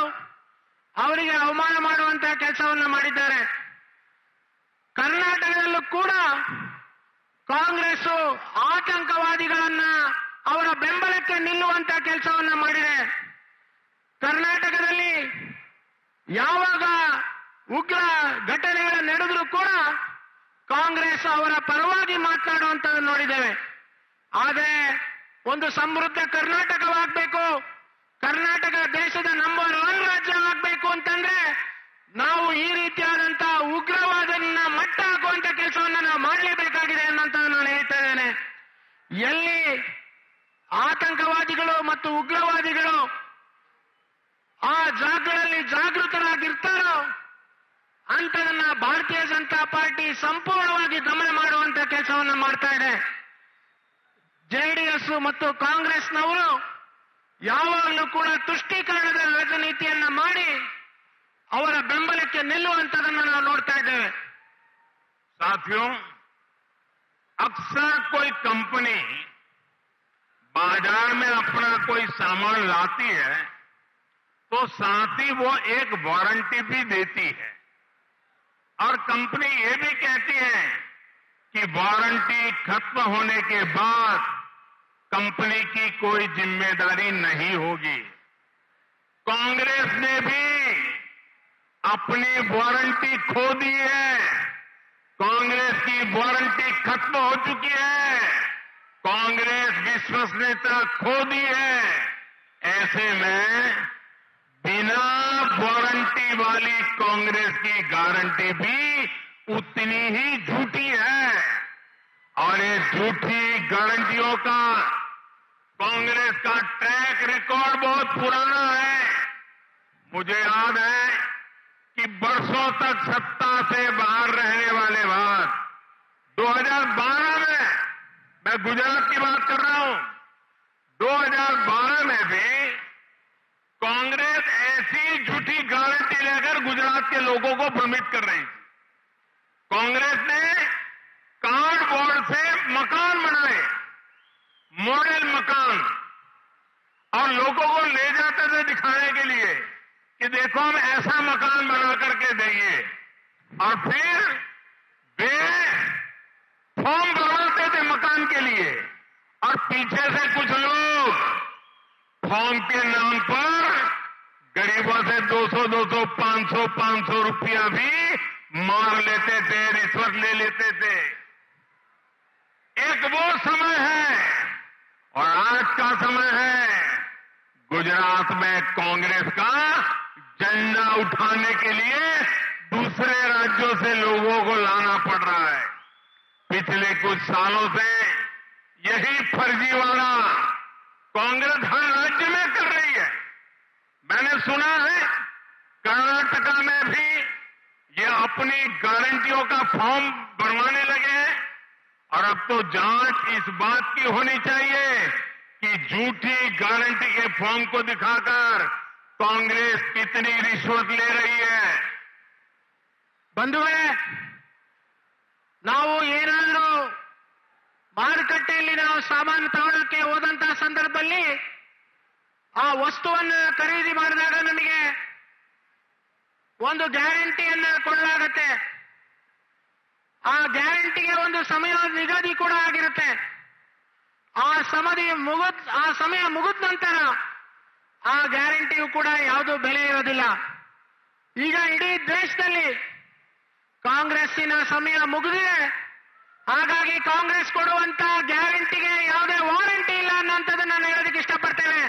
ಅವರಿಗೆ ಅವಮಾನ ಮಾಡುವಂತಹ ಕೆಲಸವನ್ನ ಮಾಡಿದ್ದಾರೆ. ಕರ್ನಾಟಕದಲ್ಲೂ ಕೂಡ ಕಾಂಗ್ರೆಸ್ ಆತಂಕವಾದಿಗಳನ್ನ ಅವರ ಬೆಂಬಲಕ್ಕೆ ನಿಲ್ಲುವಂತ ಕೆಲಸವನ್ನ ಮಾಡಿದೆ. ಕರ್ನಾಟಕದಲ್ಲಿ ಯಾವಾಗ ಉಗ್ರ ಘಟನೆಗಳು ನಡೆದರೂ ಕೂಡ ಕಾಂಗ್ರೆಸ್ ಅವರ ಪರವಾಗಿ ಮಾತನಾಡುವಂತದ್ದು ನೋಡಿದ್ದೇವೆ. ಆದರೆ ಒಂದು ಸಮೃದ್ಧ ಕರ್ನಾಟಕವಾಗಬೇಕು, ಕರ್ನಾಟಕ ದೇಶದ ನಂಬರ್ 1 ರಾಜ್ಯ ಆಗಬೇಕು ಅಂತಂದ್ರೆ ನಾವು ಈ ರೀತಿಯಾದಂತಹ ಉಗ್ರವಾದನ್ನ ಮಟ್ಟ ಹಾಕುವಂತ ಕೆಲಸವನ್ನ ನಾವು ಮಾಡಲೇಬೇಕಾಗಿದೆ ಅನ್ನೋಂತ ನಾನು ಹೇಳ್ತಾ ಇದ್ದೇನೆ. ಎಲ್ಲಿ ಆತಂಕವಾದಿಗಳು ಮತ್ತು ಉಗ್ರವಾದಿಗಳು ಆ ಜಾಗಗಳಲ್ಲಿ ಜಾಗೃತರಾಗಿರ್ತಾರೋ ಅಂತದನ್ನ ಭಾರತೀಯ ಜನತಾ ಪಾರ್ಟಿ ಸಂಪೂರ್ಣವಾಗಿ ದಮನ ಮಾಡುವಂತ ಕೆಲಸವನ್ನ ಮಾಡ್ತಾ ಇದೆ. ಜೆಡಿಎಸ್ ಮತ್ತು ಕಾಂಗ್ರೆಸ್ನವರು ಯಾವಾಗಲೂ ಕೂಡ ತುಷ್ಟೀಕರಣದ ರಾಜನೀತಿಯನ್ನ ಮಾಡಿ ಅವರ ಬೆಂಬಲಕ್ಕೆ ನಿಲ್ಲುವಂತದನ್ನ ನಾವು ನೋಡ್ತಾ ಇದ್ದೇವೆ. साथियों, अक्सर कोई कंपनी बाजार में अपना कोई सामान लाती है तो साथ ही वो एक वारंटी भी देती है और कंपनी ये भी कहती है कि वारंटी खत्म होने के बाद कंपनी की कोई जिम्मेदारी नहीं होगी। कांग्रेस ने भी अपनी वारंटी खो दी है। कांग्रेस की वारंटी खत्म हो चुकी है। कांग्रेस विश्वसनीयता खो दी है। ऐसे में बिना वारंटी वाली कांग्रेस की गारंटी भी उतनी ही झूठी है और ये झूठी गारंटियों का कांग्रेस का ट्रैक रिकॉर्ड बहुत पुराना है। मुझे याद है कि बरसों तक सत्ता से बाहर रहने वाले बाद 2012 में, मैं गुजरात की बात कर रहा हूं, 2012 में भी कांग्रेस ऐसी झूठी गारंटी लेकर गुजरात के लोगों को भ्रमित कर रही थी। कांग्रेस ने कार्डबोर्ड से मकान बनाए, मॉडल मकान, और लोगों को ले जाते थे दिखाने के लिए कि देखो हम ऐसा मकान बना करके देंगे, और फिर वे फॉर्म भरवाते थे मकान के लिए और पीछे से कुछ लोग फॉर्म के नाम पर गरीबों से 200, 500 रुपया भी मार लेते थे, रिश्वत ले लेते थे। एक वो समय है और आज का समय है। गुजरात में कांग्रेस का झंडा उठाने के लिए दूसरे राज्यों से लोगों को लाना पड़ रहा है। पिछले कुछ सालों से यही फर्जीवाड़ा कांग्रेस हर राज्य में कर रही है। मैंने सुना है कर्नाटका में भी ये अपनी गारंटियों का फॉर्म भरवाने लगे हैं और अब तो जांच इस बात की होनी चाहिए कि झूठी गारंटी के फॉर्म को दिखाकर कांग्रेस कितनी रिश्वत ले रही है। बंधुಗಳೇ, ನಾವು ಏನಾದರೂ ಮಾರುಕಟ್ಟೆಯಲ್ಲಿ ನಾವು ಸಾಮಾನು ತಗೊಳ್ಳೋಕೆ ಹೋದಂತಹ ಸಂದರ್ಭದಲ್ಲಿ ಆ ವಸ್ತುವನ್ನು ಖರೀದಿ ಮಾಡಿದಾಗ ನಮಗೆ ಒಂದು ಗ್ಯಾರಂಟಿಯನ್ನ ಕೊಡಲಾಗುತ್ತೆ. ಆ ಗ್ಯಾರಂಟಿಗೆ ಒಂದು ಸಮಯ ನಿಗದಿ ಕೂಡ ಆಗಿರುತ್ತೆ. ಆ ಸಮಯ ಮುಗಿದ ನಂತರ ಆ ಗ್ಯಾರಂಟಿಯು ಕೂಡ ಯಾವುದೂ ಬೆಲೆ ಇರೋದಿಲ್ಲ. ಈಗ ಇಡೀ ದೇಶದಲ್ಲಿ ಕಾಂಗ್ರೆಸ್ಸಿನ ಸಮಯ ಮುಗಿದಿದೆ. ಹಾಗಾಗಿ ಕಾಂಗ್ರೆಸ್ ಕೊಡುವಂತ ಗ್ಯಾರಂಟಿಗೆ ಯಾವುದೇ ವಾರಂಟಿ ಇಲ್ಲ ಅನ್ನೋಂಥದ್ದನ್ನು ನಾನು ಹೇಳೋದಕ್ಕೆ ಇಷ್ಟಪಡ್ತೇನೆ.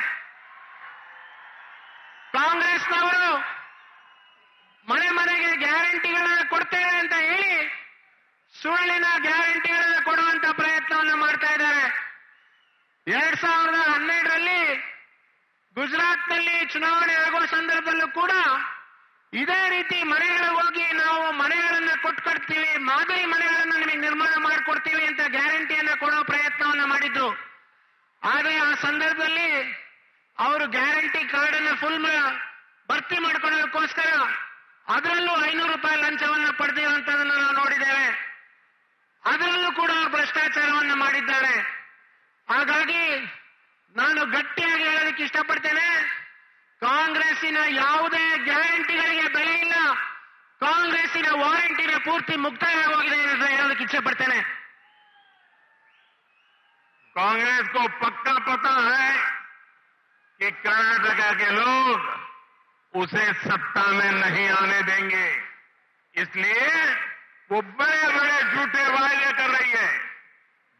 ಕಾಂಗ್ರೆಸ್ನವರು ಮನೆ ಮನೆಗೆ ಗ್ಯಾರಂಟಿಗಳನ್ನ ಕೊಡ್ತೇವೆ ಅಂತ ಹೇಳಿ ಸುಳ್ಳಿನ ಗ್ಯಾರಂಟಿಗಳನ್ನ ಕೊಡುವಂತ ಪ್ರಯತ್ನವನ್ನು ಮಾಡ್ತಾ ಇದ್ದಾರೆ. 2012ರಲ್ಲಿ ಗುಜರಾತ್ನಲ್ಲಿ ಚುನಾವಣೆ ಆಗುವ ಸಂದರ್ಭದಲ್ಲೂ ಕೂಡ ಇದೇ ರೀತಿ ಮನೆಗಳಿಗೆ ಹೋಗಿ ನಾವು ಮನೆಗಳನ್ನ ಕೊಟ್ಕೊಡ್ತೀವಿ, ಮಾದರಿ ಮನೆಗಳನ್ನು ನಿಮಗೆ ನಿರ್ಮಾಣ ಮಾಡಿಕೊಡ್ತೀವಿ ಅಂತ ಗ್ಯಾರಂಟಿಯನ್ನ ಕೊಡೋ ಪ್ರಯತ್ನವನ್ನ ಮಾಡಿದ್ರು. ಆದರೆ ಆ ಸಂದರ್ಭದಲ್ಲಿ ಅವರು ಗ್ಯಾರಂಟಿ ಕಾರ್ಡ್ ಅನ್ನ ಫುಲ್ ಭರ್ತಿ ಮಾಡ್ಕೊಳ್ಳೋದಕ್ಕೋಸ್ಕರ ಅದರಲ್ಲೂ 500 ರೂಪಾಯಿ ಲಂಚವನ್ನ ಪಡೆದಿರುವಂತದನ್ನು ನಾವು ನೋಡಿದ್ದೇವೆ. ಅದರಲ್ಲೂ ಕೂಡ ಭ್ರಷ್ಟಾಚಾರವನ್ನ ಮಾಡಿದ್ದಾರೆ. ಹಾಗಾಗಿ ನಾನು ಗಟ್ಟಿಯಾಗಿ ಹೇಳೋದಕ್ಕೆ ಇಷ್ಟಪಡ್ತೇನೆ, ಕಾಂಗ್ರೆಸ್ಸಿನ ಯಾವುದೇ ಗ್ಯಾರಂಟಿಗಳಿಗೆ ಬೆಲೆ ಇಲ್ಲ. ಕಾಂಗ್ರೆಸ್ಸಿನ ವಾರಂಟಿನ ಪೂರ್ತಿ ಮುಕ್ತಾಯವಾಗಿದೆ ಅಂತ ಹೇಳೋದಕ್ಕೆ ಇಚ್ಛೆ ಪಡ್ತೇನೆ. कांग्रेस को पक्का पता है कि कर्नाटका के लोग उसे सत्ता में नहीं आने देंगे, इसलिए वो बड़े बड़े झूठे वायदे कर रही है.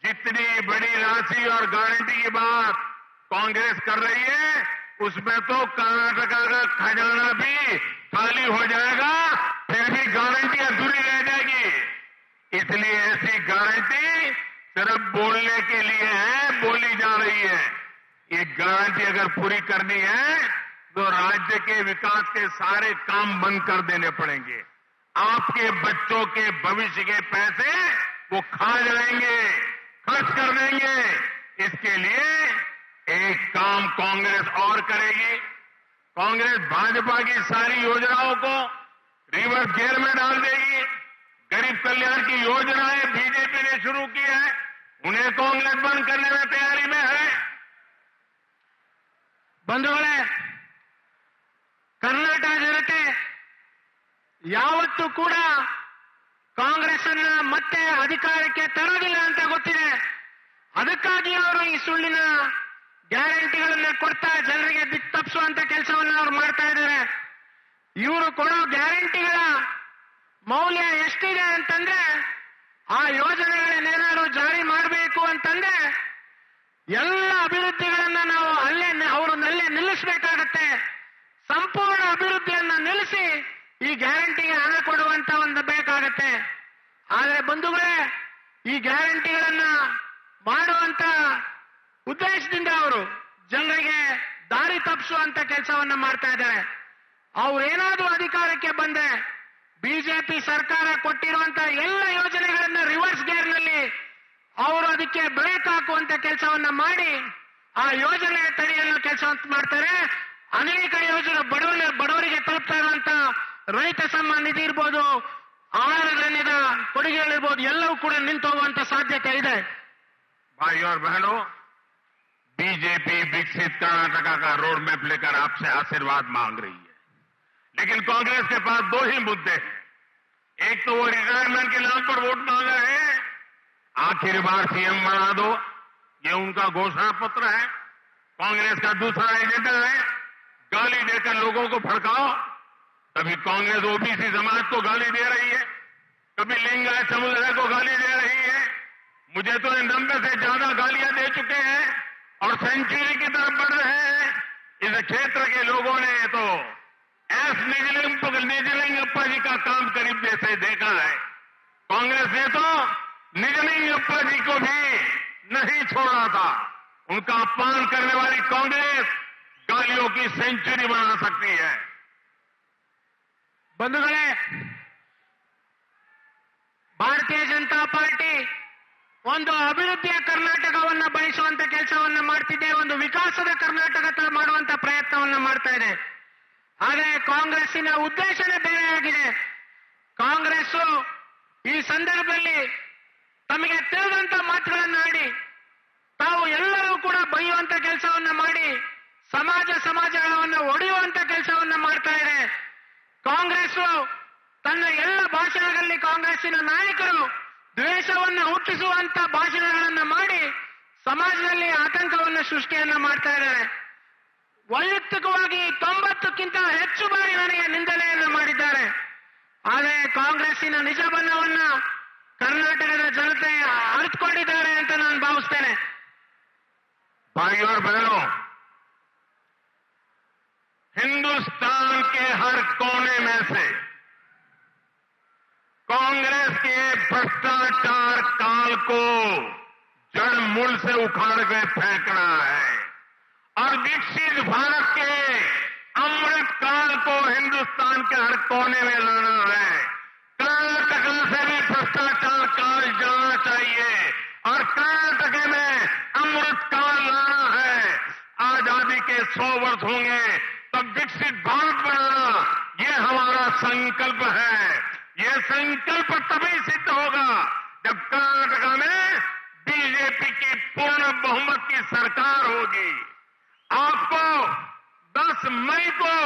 जितनी बड़ी राशि और गारंटी की बात कांग्रेस कर रही है, उसमें तो कर्नाटका का खजाना भी खाली हो जाएगा, फिर भी गारंटी अधूरी रह जाएगी. इसलिए ऐसी गारंटी सिर्फ बोलने के लिए है, बोली जा रही है. ये गारंटी अगर पूरी करनी है तो राज्य के विकास के सारे काम बंद कर देने पड़ेंगे. आपके बच्चों के भविष्य के पैसे वो खा जाएंगे, खर्च कर देंगे. इसके लिए एक काम कांग्रेस और करेगी. कांग्रेस भाजपा की सारी योजनाओं को रिवर्स गियर में डाल देगी. गरीब कल्याण की योजनाएं बीजेपी ने शुरू की है, उन्हें कांग्रेस बंद करने में तैयारी में है. ಬಂಧುಗಳೇ, ಕರ್ನಾಟಕ ಜನತೆ ಯಾವತ್ತೂ ಕೂಡ ಕಾಂಗ್ರೆಸ್ ಅನ್ನ ಮತ್ತೆ ಅಧಿಕಾರಕ್ಕೆ ತರೋದಿಲ್ಲ ಅಂತ ಗೊತ್ತಿದೆ. ಅದಕ್ಕಾಗಿ ಅವರು ಈ ಸುಳ್ಳಿನ ಗ್ಯಾರಂಟಿಗಳನ್ನ ಕೊಡ್ತಾ ಜನರಿಗೆ ದಿಕ್ಕು ತಪ್ಪಿಸುವಂತ ಕೆಲಸವನ್ನು ಅವರು ಮಾಡ್ತಾ ಇದ್ದಾರೆ. ಇವರು ಕೊಡೋ ಗ್ಯಾರಂಟಿಗಳ ಮೌಲ್ಯ ಎಷ್ಟಿದೆ ಅಂತಂದ್ರೆ, ಆ ಯೋಜನೆಗಳನ್ನೇನಾದ್ರು ಜಾರಿ ಮಾಡಬೇಕು ಅಂತಂದ್ರೆ ಎಲ್ಲ ಅಭಿವೃದ್ಧಿಗಳನ್ನ ನಾವು ಅವರನ್ನಲ್ಲೇ ನಿಲ್ಲಿಸಬೇಕಾಗತ್ತೆ. ಸಂಪೂರ್ಣ ಅಭಿವೃದ್ಧಿಯನ್ನ ನಿಲ್ಲಿಸಿ ಈ ಗ್ಯಾರಂಟಿಗೆ ಹಣ ಕೊಡುವಂತ ಒಂದು ಬೇಕಾಗತ್ತೆ. ಆದರೆ ಬಂಧುಗಳೇ, ಈ ಗ್ಯಾರಂಟಿಗಳನ್ನ ಮಾಡುವಂತ ಉದ್ದೇಶದಿಂದ ಅವರು ಜನರಿಗೆ ದಾರಿ ತಪ್ಪಿಸುವಂತ ಕೆಲಸವನ್ನ ಮಾಡ್ತಾ ಇದ್ದಾರೆ. ಅವ್ರೇನಾದ್ರೂ ಅಧಿಕಾರಕ್ಕೆ ಬಂದ್ರೆ ಬಿಜೆಪಿ ಸರ್ಕಾರ ಕೊಟ್ಟಿರುವಂತ ಎಲ್ಲ ಯೋಜನೆಗಳನ್ನ ರಿವರ್ಸ್ ಗೇರ್ ನಲ್ಲಿ ಅವರು ಅದಕ್ಕೆ ಬ್ರೇಕ್ ಹಾಕುವಂತ ಕೆಲಸವನ್ನ ಮಾಡಿ ಆ ಯೋಜನೆ ತಡೆಯಲು ಕೆಲಸ ಮಾಡ್ತಾರೆ. ಅನೇಕ ಯೋಜನೆ ಬಡವರಿಗೆ ತಲುಪ್ತಾ ಇರುವಂತ ರೈತ ಸಮ್ಮಾನ ನಿಧಿ ಇರ್ಬೋದು, ಆಹಾರ ಧಾನ್ಯದ ಕೊಡುಗೆಗಳಿರ್ಬೋದು, ಎಲ್ಲವೂ ಕೂಡ ನಿಂತು ಹೋಗುವಂತ ಸಾಧ್ಯತೆ ಇದೆ. भाई और बहनों, बीजेपी विकसित कर्नाटका का रोड मैप लेकर आपसे आशीर्वाद मांग रही है, लेकिन कांग्रेस के पास दो ही मुद्दे हैं. एक तो वो रिटायरमेंट के नाम पर वोट मांग रहे हैं, आखिरी बार सीएम बना दो, ये उनका घोषणा पत्र है. कांग्रेस का दूसरा एजेंडा है गाली देकर लोगों को भड़काओ. कभी कांग्रेस ओबीसी समाज को गाली दे रही है, कभी लिंगायत समुदाय को गाली दे रही है. मुझे तो 90 से ज्यादा गालियां दे चुके हैं और सेंचुरी की तरफ बढ़ रहे हैं. इस क्षेत्र के लोगों ने तो एस निजलिंगप्पा जी का काम करीब से देखा है. कांग्रेस ने तो निजलिंगप्पा जी को भी नहीं छोड़ा था. उनका अपमान करने वाली कांग्रेस गालियों की सेंचुरी बना सकती है. ಬಂಧುಗಳೇ, ಭಾರತೀಯ ಜನತಾ ಪಾರ್ಟಿ ಒಂದು ಅಭಿವೃದ್ಧಿಯ ಕರ್ನಾಟಕವನ್ನ ಬಯಸುವಂತ ಕೆಲಸವನ್ನ ಮಾಡ್ತಿದೆ, ಒಂದು ವಿಕಾಸದ ಕರ್ನಾಟಕ ಮಾಡುವಂತ ಪ್ರಯತ್ನವನ್ನ ಮಾಡ್ತಾ ಇದೆ. ಆದರೆ ಕಾಂಗ್ರೆಸ್ಸಿನ ಉದ್ದೇಶನೇ ಬೇರೆಯಾಗಿದೆ. ಕಾಂಗ್ರೆಸ್ ಈ ಸಂದರ್ಭದಲ್ಲಿ ತಮಗೆ ತಿಳಿದಂತ ಮಾತುಗಳನ್ನ ಆಡಿ ತಾವು ಎಲ್ಲರೂ ಕೂಡ ಬೈಯುವಂತ ಕೆಲಸವನ್ನ ಮಾಡಿ ಸಮಾಜಗಳನ್ನು ಒಡೆಯುವಂತ ಕೆಲಸವನ್ನ ಮಾಡ್ತಾ ಇದೆ. ಕಾಂಗ್ರೆಸ್ ತನ್ನ ಎಲ್ಲ ಭಾಷಣಗಳಲ್ಲಿ ಕಾಂಗ್ರೆಸ್ಸಿನ ನಾಯಕರು ದ್ವೇಷವನ್ನ ಹುಟ್ಟಿಸುವಂತ ಭಾಷಣಗಳನ್ನ ಮಾಡಿ ಸಮಾಜದಲ್ಲಿ ಆತಂಕವನ್ನು ಸೃಷ್ಟಿಯನ್ನ ಮಾಡ್ತಾ ಇದ್ದಾರೆ. ವೈಯಕ್ತಿಕವಾಗಿ 90ಕ್ಕಿಂತ ಹೆಚ್ಚು ಬಾರಿ ನನಗೆ ನಿಂದನೆಯನ್ನ ಮಾಡಿದ್ದಾರೆ. ಆದರೆ ಕಾಂಗ್ರೆಸ್ಸಿನ ನಿಜ ಬಣ್ಣವನ್ನ ಕರ್ನಾಟಕದ ಜನತೆ ಅರಿತುಕೊಂಡಿದ್ದಾರೆ ಅಂತ ನಾನು ಭಾವಿಸ್ತೇನೆ. भाइयों और बहनों, हिंदुस्तान के हर कोने में से कांग्रेस के भ्रष्टाचार काल को जड़ मूल से उखाड़ के फेंकना है और विकसित भारत के अमृत काल को हिंदुस्तान के हर कोने में लाना है. कर्नाटक से भी भ्रष्टाचार काल जाना चाहिए और कर्नाटक में अमृत काल लाना है. आजादी के 100 वर्ष होंगे तब विकसित भारत बनाना ये हमारा संकल्प है. ये संकल्प तभी सिद्ध होगा जब कर्नाटक में बीजेपी की पूर्ण बहुमत की सरकार होगी. आपको 10 मई को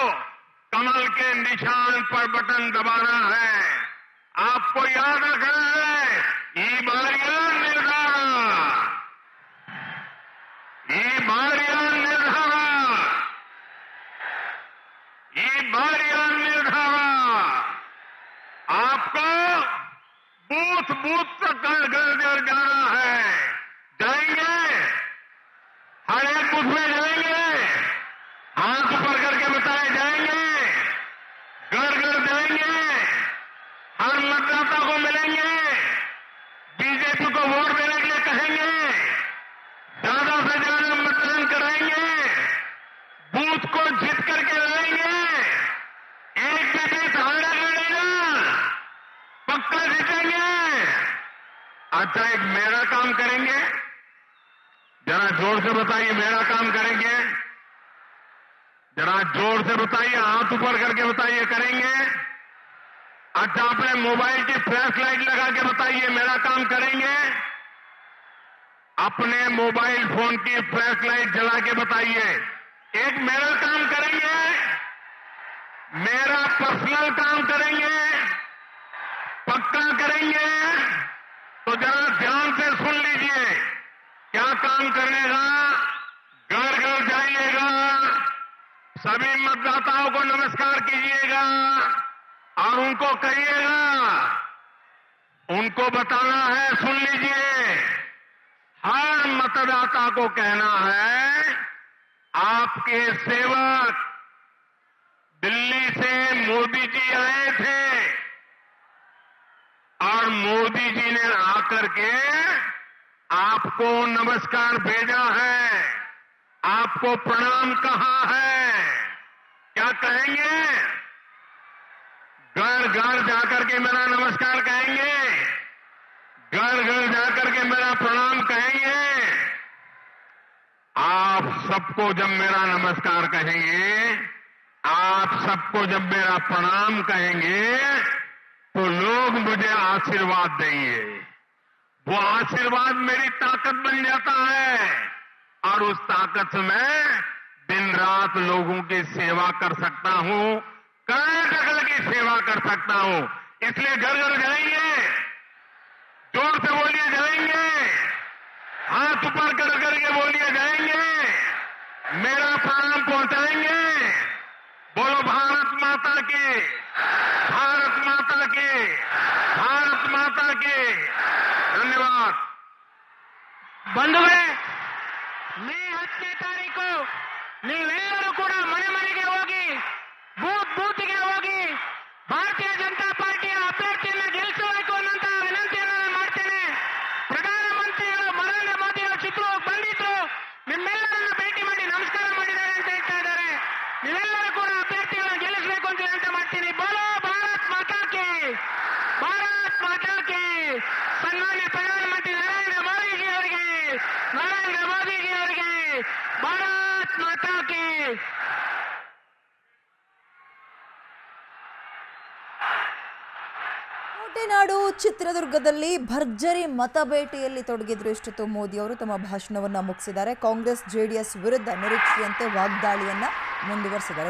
कमल के निशान पर बटन दबाना है. आपको याद रखना है ಈ ಬಾರಿಯ ನಿರ್ಧಾರ आपको बूथ बूथ तक घर जाना है. जाएंगे, हर एक बूथ में जाएंगे, हाथ ऊपर करके बताए जाएंगे, घर घर जाएंगे, हर मतदाता को मिलेंगे, बीजेपी को वोट देने के लिए कहेंगे, ज्यादा से ज्यादा मतदान कराएंगे, बूथ को जीत करके लाएंगे. एक भी बीत हारेगा नहीं ना, पक्का जीतेंगे. अच्छा, एक मेरा काम करेंगे, जरा जोर से बताइए, मेरा काम करेंगे, जरा जोर से बताइए, हाथ ऊपर करके बताइए, करेंगे. अच्छा, अपने मोबाइल की फ्लैश लाइट लगा के बताइए, मेरा काम करेंगे. अपने मोबाइल फोन की फ्लैश लाइट जला के बताइए, एक मेरा काम करेंगे, मेरा पर्सनल काम करेंगे, पक्का करेंगे. तो जरा ध्यान से सुन लीजिए क्या काम करने का. घर घर जाइएगा, सभी मतदाताओं को नमस्कार कीजिएगा और उनको कहिएगा, उनको बताना है, सुन लीजिए, हर मतदाता को कहना है, आपके सेवक दिल्ली से मोदी जी आए थे और मोदी जी ने आकर के आपको नमस्कार भेजा है, आपको प्रणाम कहा है. क्या कहेंगे? घर घर जाकर के मेरा नमस्कार कहेंगे, घर घर जाकर के मेरा प्रणाम कहेंगे. आप सबको जब मेरा नमस्कार कहेंगे, आप सबको जब मेरा प्रणाम कहेंगे, तो लोग मुझे आशीर्वाद देंगे. वो आशीर्वाद मेरी ताकत बन जाता है और उस ताकत से मैं दिन रात लोगों की सेवा कर सकता हूं, कर्नाटक की सेवा कर सकता हूं. इसलिए घर घर जाएंगे, जोर से बोलिए जाएंगे, हाथ ऊपर कर करके बोलिए जाएंगे, मेरा प्रणाम पहुंचाएंगे. बोलो भारत माता की, भारत माता की, भारत माता की. धन्यवाद. ಬಂಧುಗಳೇ, ಮೇ 10ನೇ ತಾರೀಕು ನೀವೆಲ್ಲರೂ ಕೂಡ ಮನೆ ಮನೆಗೆ ಹೋಗಿ, ಬೂತ್ ಬೂತ್ಗೆ ಹೋಗಿ ಭಾರತೀಯ ಜನತಾ ಪಾರ್ಟಿಯ ಅಭ್ಯರ್ಥಿಯನ್ನ ಗೆಲ್ಲಿಸಬೇಕು ಅನ್ನುವಂತ ವಿನಂತಿಯನ್ನು ನಾನು ಮಾಡ್ತೇನೆ. ಪ್ರಧಾನಮಂತ್ರಿಗಳು ನರೇಂದ್ರ ಮೋದಿ ಅವರು ಚಿತ್ರದುರ್ಗ ಬಂದಿದ್ರು, ನಿಮ್ಮೆಲ್ಲರನ್ನ ಭೇಟಿ ಮಾಡಿ ನಮಸ್ಕಾರ ಮಾಡಿದ್ದಾರೆ ಅಂತ ಹೇಳ್ತಾ ಇದ್ದಾರೆ. ನೀವೆಲ್ಲರೂ ಕೂಡ ಅಭ್ಯರ್ಥಿಗಳನ್ನು ಗೆಲ್ಲಿಸಬೇಕು ಅಂತ ವಿನಂತಿ ಮಾಡ್ತೀನಿ. ಬೋಲೋ ಭಾರತ್ ಮಾತಾ ಕಿ, ಭಾರತ್ ಮಾತಾ ಕಿ. ಸನ್ಮಾನ್ಯ ಪ್ರಧಾನಮಂತ್ರಿ ನರೇಂದ್ರ ಮೋದಿಜಿ ಅವರಿಗೆ ಭಾರತ್ ಮಾತಾ ಕಿ. ಮಲೆನಾಡು ಚಿತ್ರದುರ್ಗದಲ್ಲಿ ಭರ್ಜರಿ ಮತಬೇಟೆಯಲ್ಲಿ ತೊಡಗಿದ್ರು ಇಷ್ಟೊತ್ತು ಮೋದಿ ಅವರು ತಮ್ಮ ಭಾಷಣವನ್ನ ಮುಗಿಸಿದ್ದಾರೆ. ಕಾಂಗ್ರೆಸ್ ಜೆಡಿಎಸ್ ವಿರುದ್ಧ ನಿರೀಕ್ಷೆಯಂತೆ ವಾಗ್ದಾಳಿಯನ್ನ ಮುಂದುವರೆಸಿದ್ದಾರೆ.